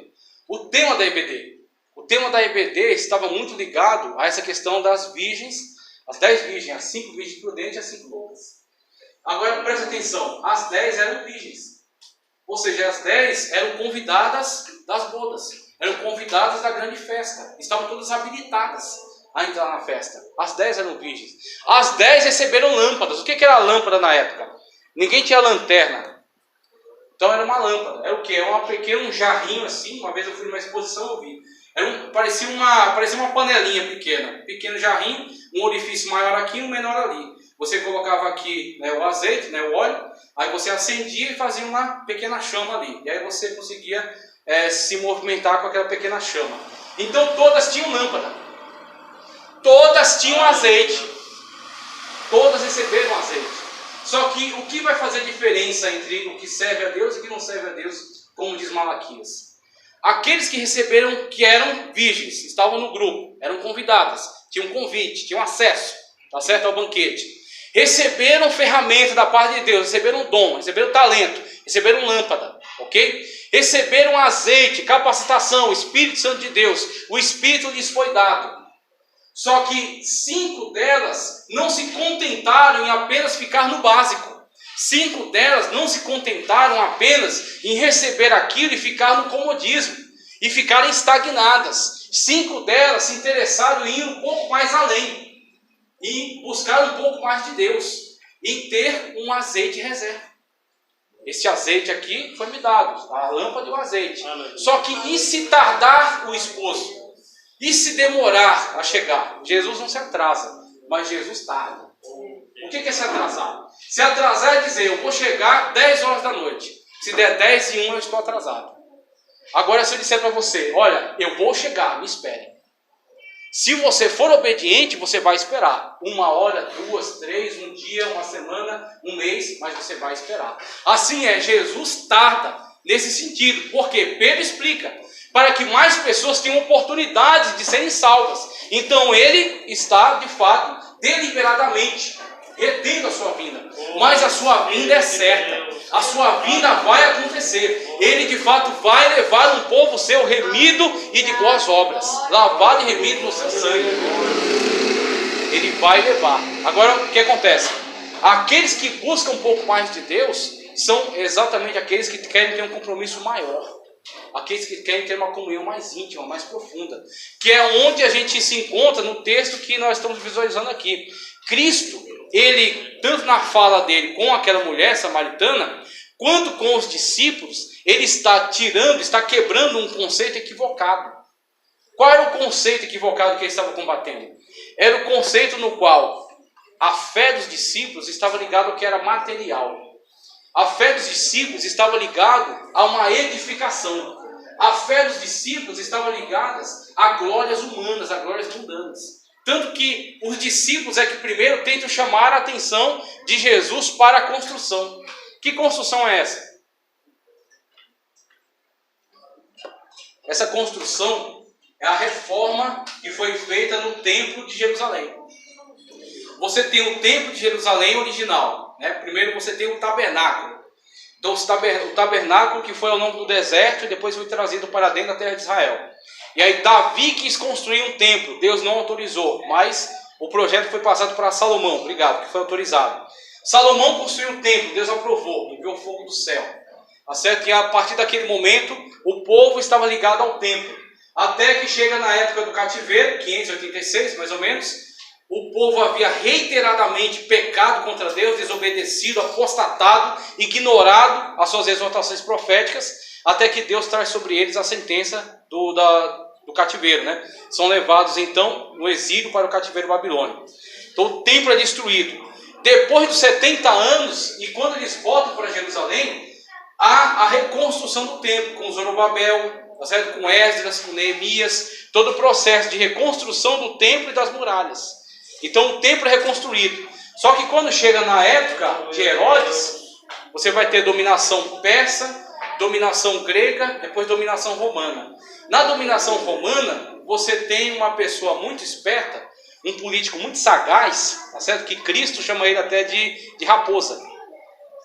O tema da EBD. O tema da EBD estava muito ligado a essa questão das virgens, as 10 virgens, as 5 virgens prudentes e as 5 loucas. Agora presta atenção, as 10 eram virgens. Ou seja, as 10 eram convidadas das bodas, eram convidadas da grande festa, estavam todas habilitadas a entrar na festa. As 10 eram virgens. As 10 receberam lâmpadas. O que era lâmpada na época? Ninguém tinha lanterna. Então era uma lâmpada. Era o quê? Era um jarrinho assim. Uma vez eu fui numa exposição, eu vi. Parecia uma panelinha pequena. Pequeno jarrinho, um orifício maior aqui e um menor ali. Você colocava aqui o azeite, o óleo, aí você acendia e fazia uma pequena chama ali. E aí você conseguia se movimentar com aquela pequena chama. Então todas tinham lâmpada. Todas tinham azeite. Todas receberam azeite. Só que o que vai fazer diferença entre o que serve a Deus e o que não serve a Deus, como diz Malaquias? Aqueles que receberam, que eram virgens, estavam no grupo, eram convidadas, tinham convite, tinham acesso, tá certo, ao banquete. Receberam ferramenta da parte de Deus, receberam dom, receberam talento, receberam lâmpada, ok? Receberam azeite, capacitação, o Espírito Santo de Deus, o Espírito lhes foi dado. Só que 5 delas não se contentaram em apenas ficar no básico. 5 delas não se contentaram apenas em receber aquilo e ficar no comodismo, e ficarem estagnadas. 5 delas se interessaram em ir um pouco mais além, e buscar um pouco mais de Deus, e ter um azeite reserva. Esse azeite aqui foi me dado, a lâmpada e o azeite. Só que e se tardar o esposo? E se demorar a chegar? Jesus não se atrasa, mas Jesus tarda. O que é se atrasar? Se atrasar é dizer, eu vou chegar 10 horas da noite. Se der 10 e 1, eu estou atrasado. Agora, se eu disser para você, olha, eu vou chegar, me espere. Se você for obediente, você vai esperar. 1 hora, 2, 3, um dia, uma semana, um mês, mas você vai esperar. Assim Jesus tarda nesse sentido. Porque Pedro explica, para que mais pessoas tenham oportunidade de serem salvas. Então ele está, de fato, deliberadamente retendo a sua vinda. Mas a sua vinda é certa. A sua vinda vai acontecer. Ele, de fato, vai levar um povo seu remido e de boas obras. Lavado e remido no seu sangue. Ele vai levar. Agora, o que acontece? Aqueles que buscam um pouco mais de Deus são exatamente aqueles que querem ter um compromisso maior. Aqueles que querem ter uma comunhão mais íntima, mais profunda, que é onde a gente se encontra no texto que nós estamos visualizando aqui. Cristo, ele, tanto na fala dele com aquela mulher samaritana, quanto com os discípulos, ele está quebrando um conceito equivocado. Qual era o conceito equivocado que ele estava combatendo? Era o conceito no qual a fé dos discípulos estava ligada ao que era material. A fé dos discípulos estava ligada a uma edificação. A fé dos discípulos estava ligada a glórias humanas, a glórias mundanas. Tanto que os discípulos é que primeiro tentam chamar a atenção de Jesus para a construção. Que construção é essa? Essa construção é a reforma que foi feita no Templo de Jerusalém. Você tem o Templo de Jerusalém original, né? Primeiro você tem o tabernáculo. Então o tabernáculo que foi ao longo do deserto e depois foi trazido para dentro da terra de Israel. E aí Davi quis construir um templo, Deus não autorizou, mas o projeto foi passado para Salomão, obrigado, que foi autorizado. Salomão construiu um templo, Deus aprovou, enviou fogo do céu. Tá certo? E a partir daquele momento, o povo estava ligado ao templo. até que chega na época do cativeiro, 586 mais ou menos, o povo havia reiteradamente pecado contra Deus, desobedecido, apostatado, ignorado as suas exortações proféticas, até que Deus traz sobre eles a sentença do cativeiro, né? São levados então no exílio para o cativeiro babilônico. Então o templo é destruído. Depois dos 70 anos, e quando eles voltam para Jerusalém, há a reconstrução do templo, com Zorobabel, tá certo? Com Esdras, com Neemias, todo o processo de reconstrução do templo e das muralhas. Então o templo é reconstruído. Só que quando chega na época de Herodes, você vai ter dominação persa, dominação grega, depois dominação romana. Na dominação romana, você tem uma pessoa muito esperta, um político muito sagaz, tá certo? Que Cristo chama ele até de raposa.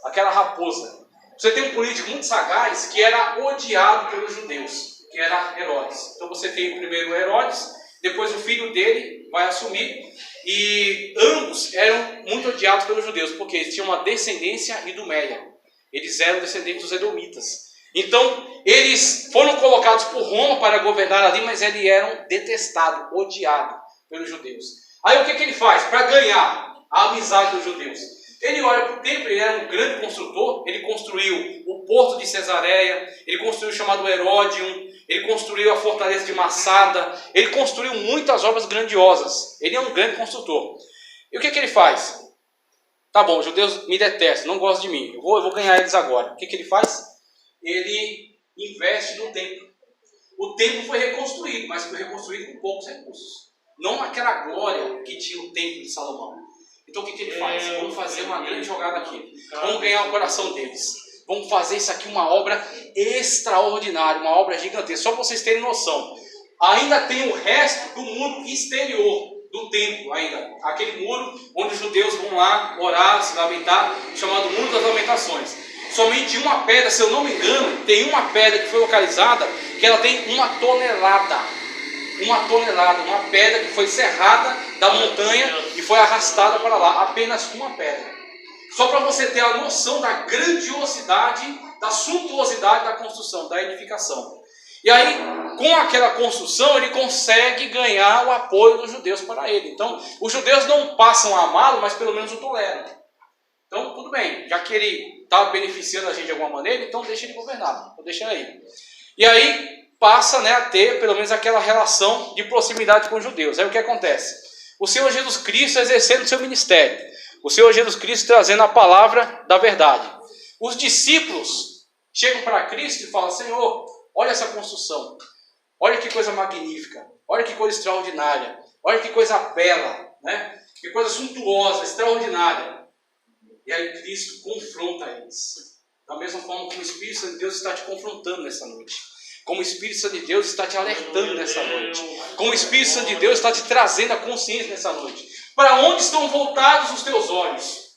Aquela raposa. Você tem um político muito sagaz que era odiado pelos judeus, que era Herodes. Então você tem o primeiro Herodes, depois o filho dele vai assumir, e ambos eram muito odiados pelos judeus, porque eles tinham uma descendência idumeia. Eles eram descendentes dos edomitas. Então, eles foram colocados por Roma para governar ali, mas eles eram detestados, odiados pelos judeus. Aí o que ele faz? Para ganhar a amizade dos judeus. Ele olha para o templo, ele era um grande construtor, ele construiu o porto de Cesareia, ele construiu o chamado Heródion, ele construiu a fortaleza de Massada, ele construiu muitas obras grandiosas. Ele é um grande construtor. E o que ele faz? Tá bom, os judeus me detestam, não gostam de mim, eu vou ganhar eles agora. O que ele faz? Ele investe no templo. O templo foi reconstruído, mas foi reconstruído com poucos recursos. Não aquela glória que tinha o templo de Salomão. Então o que ele faz? Vamos fazer uma grande jogada aqui. Vamos ganhar o coração deles. Vamos fazer isso aqui uma obra extraordinária, uma obra gigantesca. Só para vocês terem noção. Ainda tem o resto do muro exterior do templo ainda. Aquele muro onde os judeus vão lá orar, se lamentar, chamado Muro das Lamentações. Somente uma pedra, se eu não me engano, tem uma pedra que foi localizada, que ela tem 1 tonelada. 1 tonelada, uma pedra que foi serrada da montanha e foi arrastada para lá. Apenas uma pedra. Só para você ter a noção da grandiosidade, da suntuosidade da construção, da edificação. E aí, com aquela construção, ele consegue ganhar o apoio dos judeus para ele. Então, os judeus não passam a amá-lo, mas pelo menos o toleram. Então, tudo bem, já que ele está beneficiando a gente de alguma maneira, então deixa ele governar, deixa ele aí. E aí passa, né, a ter pelo menos aquela relação de proximidade com os judeus. Aí o que acontece? O Senhor Jesus Cristo exercendo o seu ministério. O Senhor Jesus Cristo trazendo a palavra da verdade. Os discípulos chegam para Cristo e falam: Senhor, olha essa construção. Olha que coisa magnífica. Olha que coisa extraordinária. Olha que coisa bela, né? Que coisa suntuosa, extraordinária. E aí Cristo confronta eles. Da mesma forma que o Espírito Santo de Deus está te confrontando nessa noite. Como o Espírito Santo de Deus está te alertando nessa noite. Como o Espírito Santo de Deus está te trazendo a consciência nessa noite. Para onde estão voltados os teus olhos?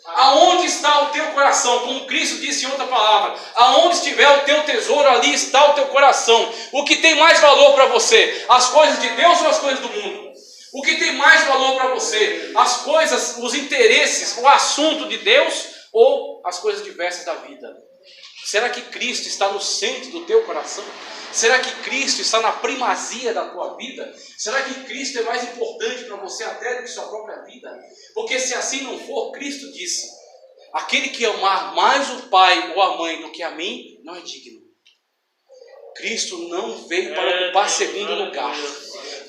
Aonde está o teu coração? Como Cristo disse em outra palavra, aonde estiver o teu tesouro, ali está o teu coração. O que tem mais valor para você? As coisas de Deus ou as coisas do mundo? O que tem mais valor para você? As coisas, os interesses, o assunto de Deus ou as coisas diversas da vida? Será que Cristo está no centro do teu coração? Será que Cristo está na primazia da tua vida? Será que Cristo é mais importante para você até do que sua própria vida? Porque se assim não for, Cristo disse: aquele que amar mais o pai ou a mãe do que a mim, não é digno. Cristo não veio para ocupar segundo lugar.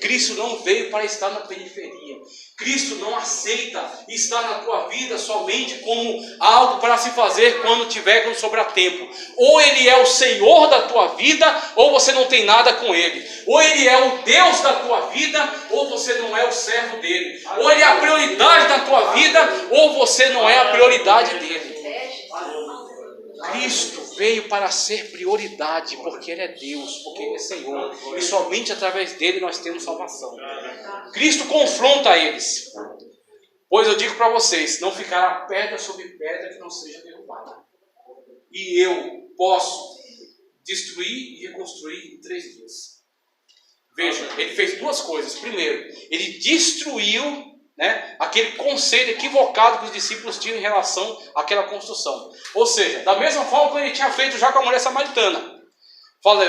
Cristo não veio para estar na periferia. Cristo não aceita estar na tua vida somente como algo para se fazer quando sobrar tempo. Ou Ele é o Senhor da tua vida, ou você não tem nada com Ele. Ou Ele é o Deus da tua vida, ou você não é o servo dele. Ou Ele é a prioridade da tua vida, ou você não é a prioridade dele. Cristo veio para ser prioridade, porque Ele é Deus, porque Ele é Senhor, e somente através dele nós temos salvação. Cristo confronta eles: pois eu digo para vocês, não ficará pedra sobre pedra que não seja derrubada. E eu posso destruir e reconstruir em 3 dias. Veja, ele fez 2 coisas. Primeiro, ele destruiu, né, aquele conceito equivocado que os discípulos tinham em relação àquela construção. Ou seja, da mesma forma que ele tinha feito já com a mulher samaritana. Fala,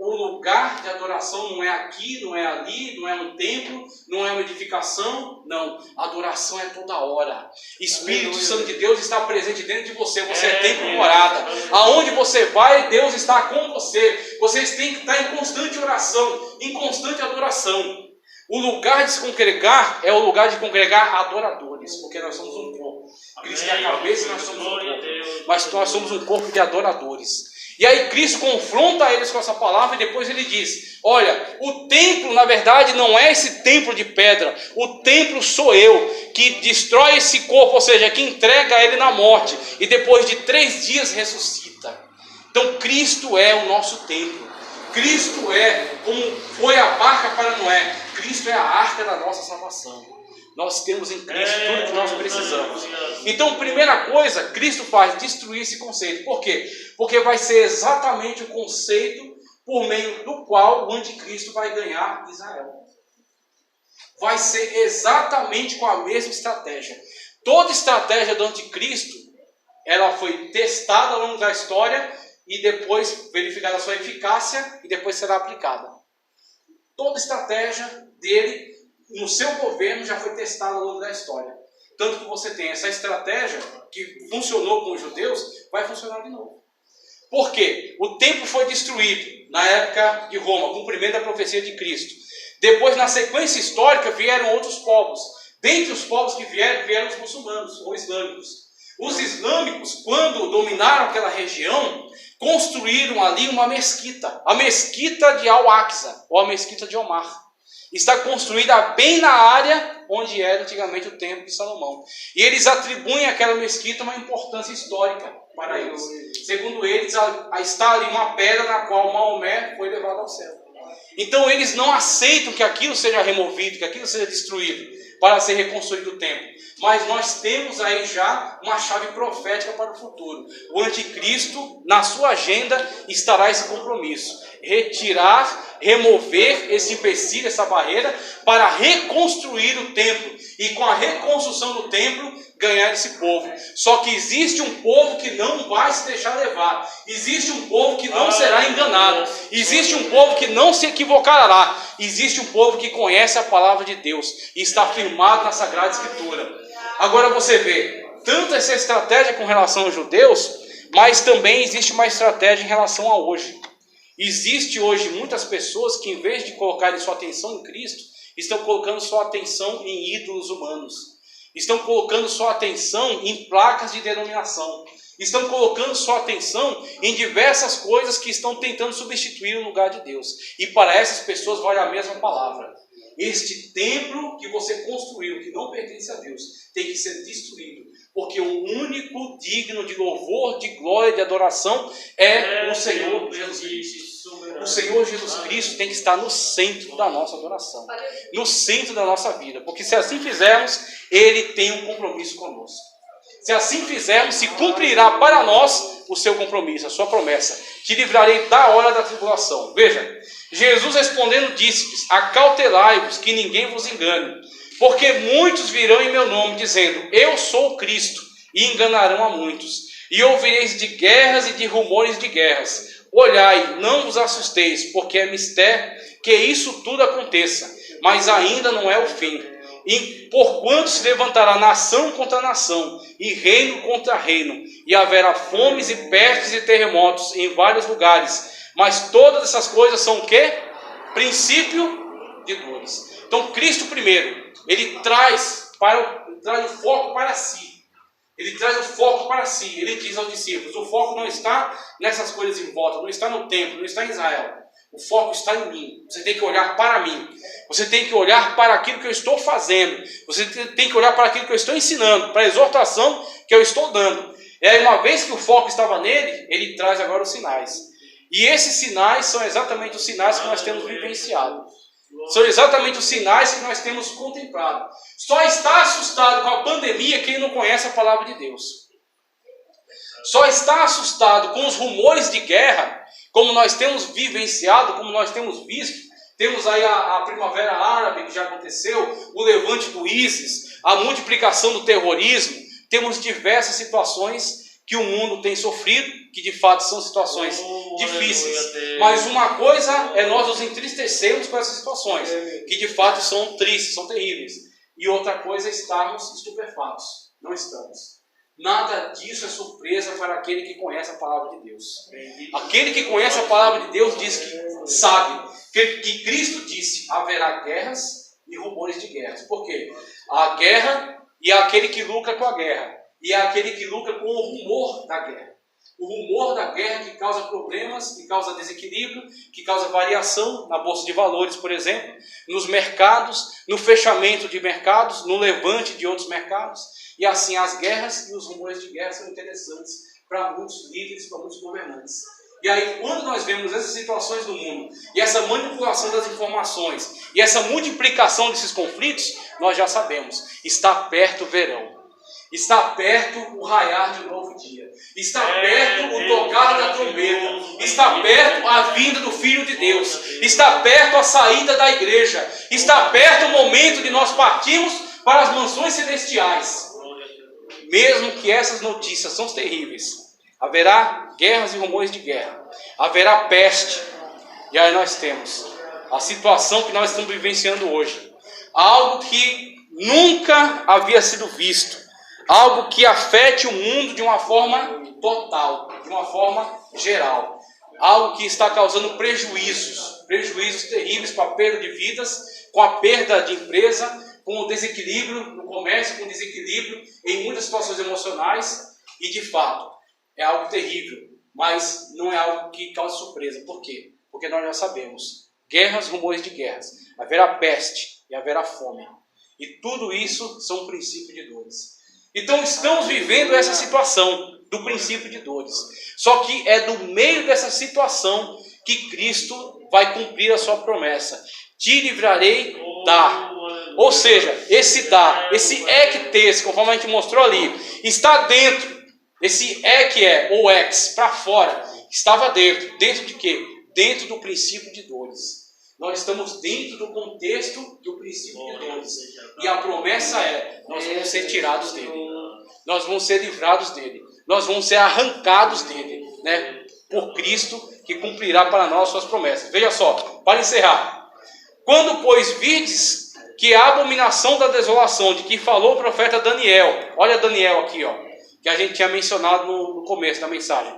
o lugar de adoração não é aqui, não é ali, não é um templo, não é uma edificação, não. Adoração é toda hora. Espírito Santo de Deus está presente dentro de você. Você é templo morada. Aonde você vai, Deus está com você. Vocês têm que estar em constante oração, em constante adoração. O lugar de se congregar é o lugar de congregar adoradores, porque nós somos um corpo. Cristo é a cabeça e nós somos um corpo. Mas nós somos um corpo de adoradores. E aí Cristo confronta eles com essa palavra e depois ele diz: olha, o templo na verdade não é esse templo de pedra. O templo sou eu, que destrói esse corpo, ou seja, que entrega ele na morte e depois de 3 dias ressuscita. Então Cristo é o nosso templo. Cristo é como foi a barca para Noé. Cristo é a arca da nossa salvação. Nós temos em Cristo tudo que nós precisamos. Então, primeira coisa, Cristo faz destruir esse conceito. Por quê? Porque vai ser exatamente o conceito por meio do qual o anticristo vai ganhar Israel. Vai ser exatamente com a mesma estratégia. Toda estratégia do anticristo, ela foi testada ao longo da história e depois verificada a sua eficácia e depois será aplicada. Toda estratégia dele no seu governo já foi testada ao longo da história. Tanto que você tem essa estratégia que funcionou com os judeus, vai funcionar de novo. Por quê? O templo foi destruído na época de Roma, cumprimento da profecia de Cristo. Depois, na sequência histórica, vieram outros povos. Dentre os povos que vieram os muçulmanos ou islâmicos. Os islâmicos, quando dominaram aquela região, construíram ali uma mesquita. A mesquita de Al-Aqsa, ou a mesquita de Omar. Está construída bem na área onde era antigamente o templo de Salomão. E eles atribuem àquela mesquita uma importância histórica para eles. Segundo eles, está ali uma pedra na qual Maomé foi levado ao céu. Então eles não aceitam que aquilo seja removido, que aquilo seja destruído para ser reconstruído o templo. Mas nós temos aí já uma chave profética para o futuro. O anticristo, na sua agenda, estará esse compromisso. Retirar, remover esse empecilho, essa barreira, para reconstruir o templo. E com a reconstrução do templo, ganhar esse povo. Só que existe um povo que não vai se deixar levar. Existe um povo que não será enganado. Existe um povo que não se equivocará. Existe um povo que conhece a palavra de Deus e está firmado na Sagrada Escritura. Agora você vê, tanto essa estratégia com relação aos judeus, mas também existe uma estratégia em relação a hoje. Existe hoje muitas pessoas que, em vez de colocarem sua atenção em Cristo, estão colocando sua atenção em ídolos humanos. Estão colocando sua atenção em placas de denominação. Estão colocando sua atenção em diversas coisas que estão tentando substituir o lugar de Deus. E para essas pessoas vale a mesma palavra. Este templo que você construiu, que não pertence a Deus, tem que ser destruído. Porque o único digno de louvor, de glória, de adoração é o Senhor Jesus Cristo. O Senhor Jesus Cristo tem que estar no centro da nossa adoração. No centro da nossa vida. Porque se assim fizermos, Ele tem um compromisso conosco. Se assim fizermos, se cumprirá para nós o seu compromisso, a sua promessa. Te livrarei da hora da tribulação. Veja, Jesus respondendo disse-lhes: acautelai-vos que ninguém vos engane. Porque muitos virão em meu nome, dizendo: eu sou o Cristo, e enganarão a muitos. E ouvireis de guerras e de rumores de guerras. Olhai, não vos assusteis, porque é mistério que isso tudo aconteça, mas ainda não é o fim. E porquanto se levantará nação contra nação, e reino contra reino, e haverá fomes e pestes e terremotos em vários lugares. Mas todas essas coisas são o quê? Princípio de dores. Então Cristo primeiro, Ele traz o foco para si. Ele traz o foco para si. Ele diz aos discípulos: o foco não está nessas coisas em volta, não está no templo, não está em Israel. O foco está em mim. Você tem que olhar para mim. Você tem que olhar para aquilo que eu estou fazendo. Você tem que olhar para aquilo que eu estou ensinando, para a exortação que eu estou dando. E aí, uma vez que o foco estava nele, ele traz agora os sinais. E esses sinais são exatamente os sinais que nós temos vivenciado. São exatamente os sinais que nós temos contemplado. Só está assustado com a pandemia quem não conhece a palavra de Deus. Só está assustado com os rumores de guerra, como nós temos vivenciado, como nós temos visto. Temos aí a primavera árabe que já aconteceu, o levante do ISIS, a multiplicação do terrorismo. Temos diversas situações que o mundo tem sofrido, que de fato são situações difíceis. Mas uma coisa é nós nos entristecermos com essas situações, que de fato são tristes, são terríveis. E outra coisa é estarmos estupefatos. Não estamos. Nada disso é surpresa para aquele que conhece a palavra de Deus. Aquele que conhece a palavra de Deus diz que sabe que Cristo disse: haverá guerras e rumores de guerras. Por quê? A guerra e aquele que lucra com a guerra. E é aquele que lucra com o rumor da guerra. O rumor da guerra que causa problemas, que causa desequilíbrio, que causa variação na bolsa de valores, por exemplo, nos mercados, no fechamento de mercados, no levante de outros mercados. E assim as guerras e os rumores de guerra são interessantes para muitos líderes, para muitos governantes. E aí, quando nós vemos essas situações do mundo, e essa manipulação das informações, e essa multiplicação desses conflitos, nós já sabemos, está perto o verão. Está perto o raiar de um novo dia. Está perto o tocar da trombeta. Está perto a vinda do Filho de Deus. Está perto a saída da igreja. Está perto o momento de nós partirmos para as mansões celestiais. Mesmo que essas notícias são terríveis, haverá guerras e rumores de guerra. Haverá peste. E aí nós temos a situação que nós estamos vivenciando hoje. Algo que nunca havia sido visto. Algo que afete o mundo de uma forma total, de uma forma geral. Algo que está causando prejuízos terríveis com a perda de vidas, com a perda de empresa, com o desequilíbrio no comércio, com o desequilíbrio em muitas situações emocionais. E de fato, é algo terrível, mas não é algo que causa surpresa. Por quê? Porque nós já sabemos. Guerras, rumores de guerras. Haverá peste e haverá fome. E tudo isso são princípios de dores. Então estamos vivendo essa situação do princípio de dores. Só que é do meio dessa situação que Cristo vai cumprir a sua promessa. Te livrarei da. Ou seja, esse da, esse ectes, conforme a gente mostrou ali, está dentro. Esse que é, ou ex, para fora, estava dentro. Dentro de quê? Dentro do princípio de dores. Nós estamos dentro do contexto do princípio de dores. E a promessa é, nós vamos ser tirados dele. Nós vamos ser livrados dele. Nós vamos ser arrancados dele, né? Por Cristo, que cumprirá para nós suas promessas. Veja só, para encerrar. Quando, pois, vides que a abominação da desolação, de que falou o profeta Daniel. Olha Daniel aqui, ó, que a gente tinha mencionado no começo da mensagem.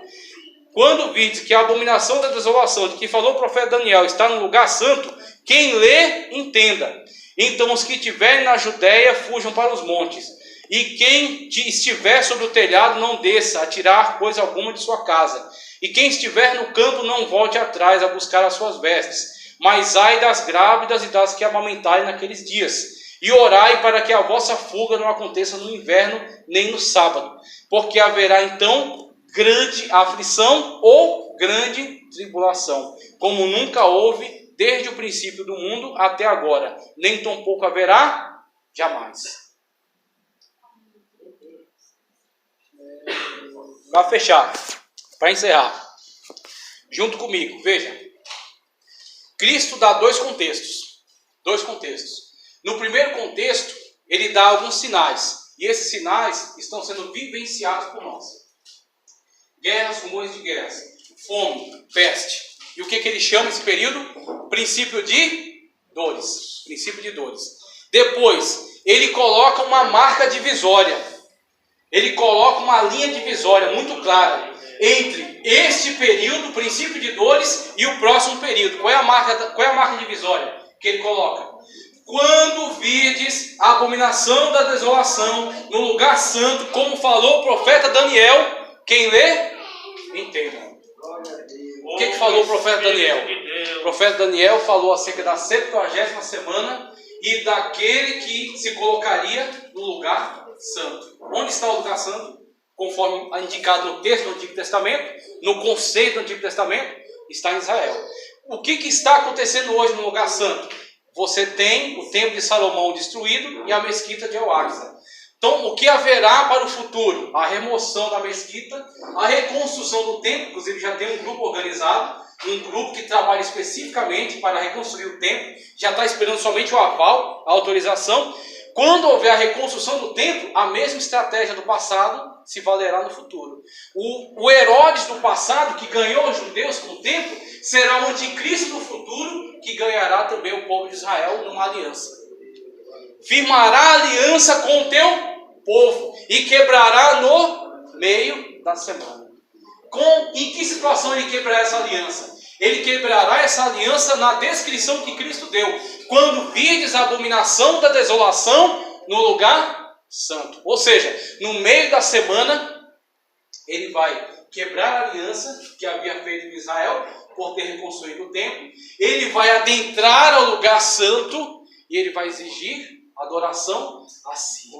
Quando vides que a abominação da desolação, de que falou o profeta Daniel, está no lugar santo, quem lê, entenda. Então os que estiverem na Judéia fujam para os montes. E quem estiver sobre o telhado não desça a tirar coisa alguma de sua casa. E quem estiver no campo não volte atrás a buscar as suas vestes. Mas ai das grávidas e das que amamentarem naqueles dias. E orai para que a vossa fuga não aconteça no inverno nem no sábado. Porque haverá então grande aflição ou grande tribulação, como nunca houve desde o princípio do mundo até agora, nem tampouco haverá jamais. Para fechar, para encerrar, junto comigo, veja, Cristo dá dois contextos. No primeiro contexto, ele dá alguns sinais, e esses sinais estão sendo vivenciados por nós. Guerras, rumores de guerras, fome, peste. E o que ele chama esse período? Princípio de dores. Depois, ele coloca uma marca divisória. Ele coloca uma linha divisória muito clara entre este período, princípio de dores, e o próximo período. Qual é a marca divisória que ele coloca? Quando virdes a abominação da desolação no lugar santo, como falou o profeta Daniel, quem lê, entenda. O que falou o profeta Daniel? O profeta Daniel falou acerca da 70ª semana e daquele que se colocaria no lugar santo. Onde está o lugar santo? Conforme indicado no texto do Antigo Testamento, no conceito do Antigo Testamento, está em Israel. O que está acontecendo hoje no lugar santo? Você tem o templo de Salomão destruído e a mesquita de El-Aqsa. Então, o que haverá para o futuro? A remoção da mesquita, a reconstrução do templo. Inclusive já tem um grupo organizado, um grupo que trabalha especificamente para reconstruir o templo, já está esperando somente o aval, a autorização. Quando houver a reconstrução do templo, a mesma estratégia do passado se valerá no futuro. O Herodes do passado, que ganhou os judeus com o tempo, será o anticristo do futuro, que ganhará também o povo de Israel numa aliança. Firmará aliança com o teu povo e quebrará no meio da semana. Em que situação ele quebrará essa aliança? Ele quebrará essa aliança na descrição que Cristo deu. Quando virdes a abominação da desolação no lugar santo. Ou seja, no meio da semana, ele vai quebrar a aliança que havia feito com Israel, por ter reconstruído o templo. Ele vai adentrar ao lugar santo e ele vai exigir adoração a si.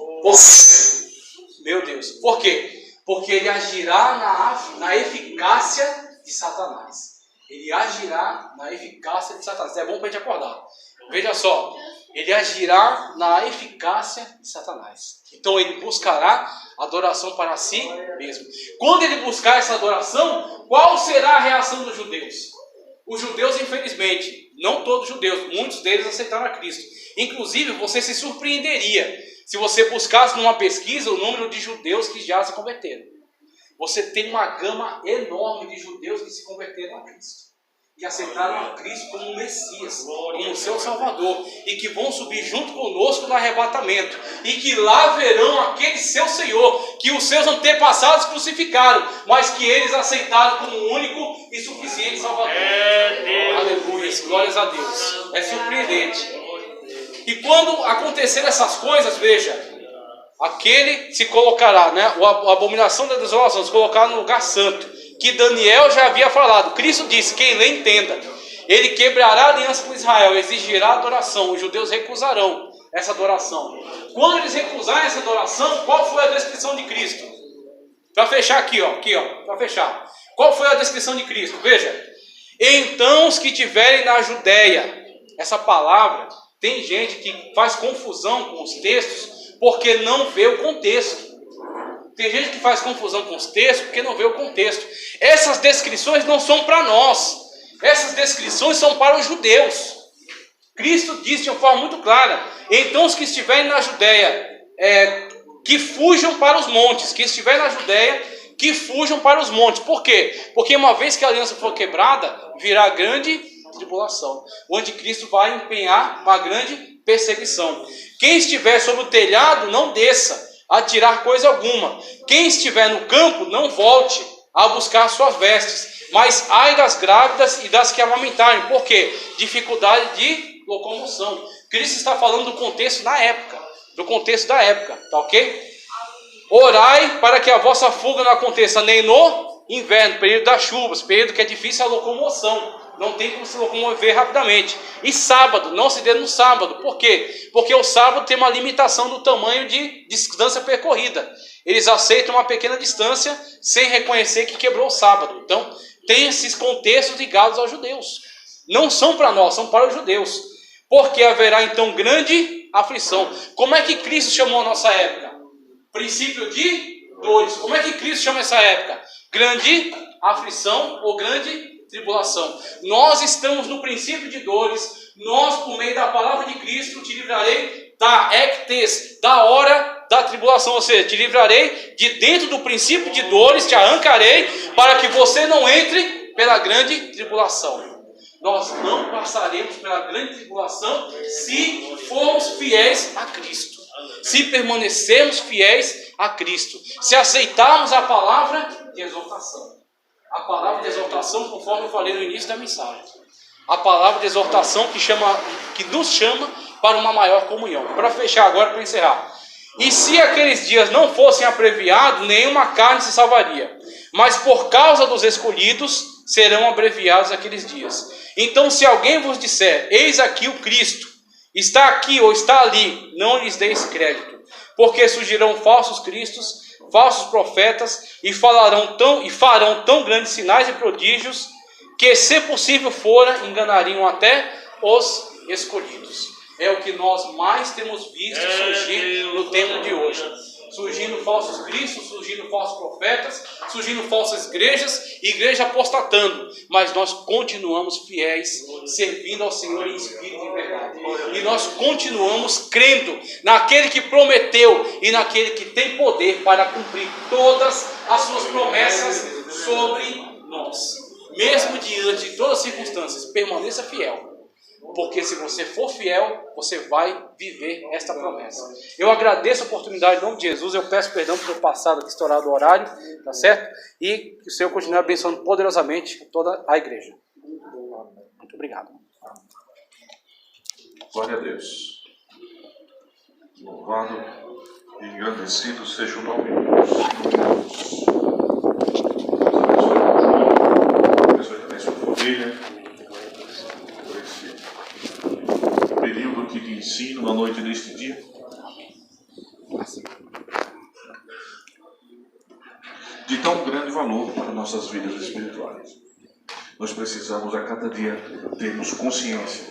Meu Deus. Por quê? Porque ele agirá na eficácia de Satanás. Ele agirá na eficácia de Satanás. É bom para a gente acordar. Veja só. Ele agirá na eficácia de Satanás. Então ele buscará adoração para si mesmo. Quando ele buscar essa adoração, qual será a reação dos judeus? Os judeus, infelizmente, não todos os judeus, muitos deles aceitaram a Cristo. Inclusive, você se surpreenderia se você buscasse numa pesquisa o número de judeus que já se converteram. Você tem uma gama enorme de judeus que se converteram a Cristo. E aceitaram a Cristo como o Messias, como o seu Salvador. E que vão subir junto conosco no arrebatamento. E que lá verão aquele seu Senhor, que os seus antepassados crucificaram, mas que eles aceitaram como o único e suficiente Salvador. Aleluia, glórias a Deus. É surpreendente. E quando acontecer essas coisas, veja, aquele se colocará, né, a abominação da desolação, se colocará no lugar santo, que Daniel já havia falado. Cristo disse, quem lê entenda. Ele quebrará a aliança com Israel, exigirá adoração. Os judeus recusarão essa adoração. Quando eles recusarem essa adoração, qual foi a descrição de Cristo? Para fechar aqui, para fechar. Qual foi a descrição de Cristo? Veja. Então os que tiverem na Judéia, essa palavra, tem gente que faz confusão com os textos porque não vê o contexto. Tem gente que faz confusão com os textos porque não vê o contexto. Essas descrições não são para nós. Essas descrições são para os judeus. Cristo disse de uma forma muito clara. Então os que estiverem na Judéia, que fujam para os montes. Que estiverem na Judéia, que fujam para os montes. Por quê? Porque uma vez que a aliança for quebrada, virá grande tribulação. O anticristo vai empenhar uma grande perseguição. Quem estiver sobre o telhado, não desça a tirar coisa alguma. Quem estiver no campo, não volte a buscar suas vestes. Mas ai das grávidas e das que amamentarem. Por quê? Dificuldade de locomoção. Cristo está falando do contexto na época. Do contexto da época, tá ok? Orai para que a vossa fuga não aconteça nem no inverno, período das chuvas, período que é difícil a locomoção. Não tem como se locomover rapidamente. E sábado, não se dê no sábado. Por quê? Porque o sábado tem uma limitação do tamanho de distância percorrida. Eles aceitam uma pequena distância sem reconhecer que quebrou o sábado. Então, tem esses contextos ligados aos judeus. Não são para nós, são para os judeus. Porque haverá então grande aflição. Como é que Cristo chamou a nossa época? Princípio de dores. Como é que Cristo chama essa época? Grande aflição ou grande tribulação. Nós estamos no princípio de dores. Nós, por meio da palavra de Cristo, te livrarei da ectes, da hora da tribulação. Ou seja, te livrarei de dentro do princípio de dores, te arrancarei para que você não entre pela grande tribulação. Nós não passaremos pela grande tribulação se formos fiéis a Cristo. Se permanecermos fiéis a Cristo. Se aceitarmos a palavra de exortação. A palavra de exortação, conforme eu falei no início da mensagem. A palavra de exortação que nos chama para uma maior comunhão. Para fechar agora, para encerrar. E se aqueles dias não fossem abreviados, nenhuma carne se salvaria. Mas por causa dos escolhidos, serão abreviados aqueles dias. Então, se alguém vos disser, eis aqui o Cristo, está aqui ou está ali, não lhes deis crédito. Porque surgirão falsos cristos, falsos profetas, e farão tão grandes sinais e prodígios, que se possível fora, enganariam até os escolhidos. É o que nós mais temos visto surgir no tempo de hoje. Surgindo falsos cristos, surgindo falsos profetas, surgindo falsas igrejas, igreja apostatando. Mas nós continuamos fiéis, servindo ao Senhor em espírito e verdade. e nós continuamos crendo naquele que prometeu e naquele que tem poder para cumprir todas as suas promessas sobre nós. Mesmo diante de todas as circunstâncias, permaneça fiel. Porque se você for fiel, você vai viver esta promessa. Eu agradeço a oportunidade em nome de Jesus. Eu peço perdão por ter passado aqui, estourado o horário, tá certo? E que o Senhor continue abençoando poderosamente toda a igreja. Muito obrigado. Glória a Deus. Louvado e engrandecido seja o nome de Deus. Abençoe também sua família por esse período aqui de ensino na noite deste dia. De tão grande valor para nossas vidas espirituais. Nós precisamos a cada dia termos consciência,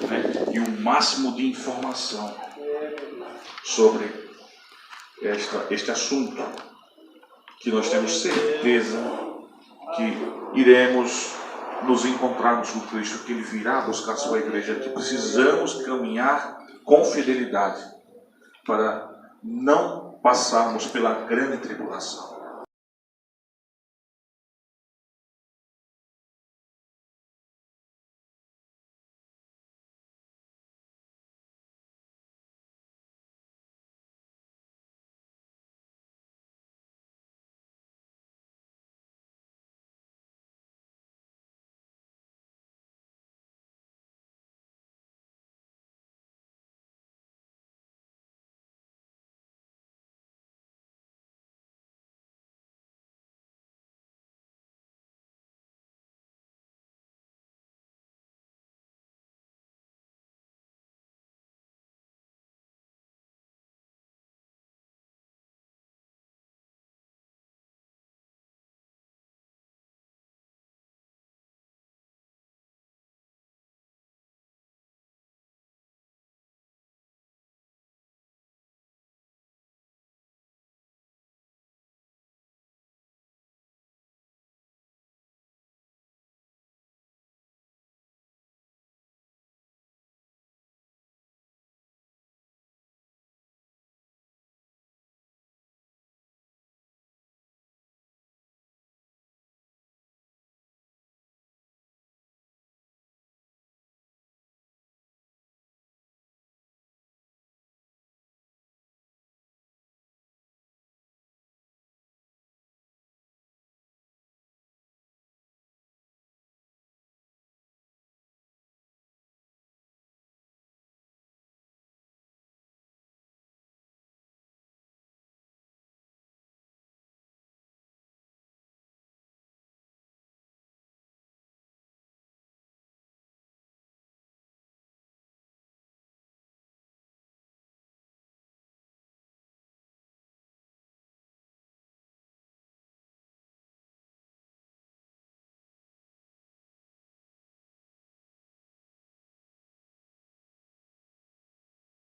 né, e o máximo de informação sobre este assunto, que nós temos certeza que iremos nos encontrarmos com Cristo, que Ele virá buscar sua igreja, que precisamos caminhar com fidelidade para não passarmos pela grande tribulação.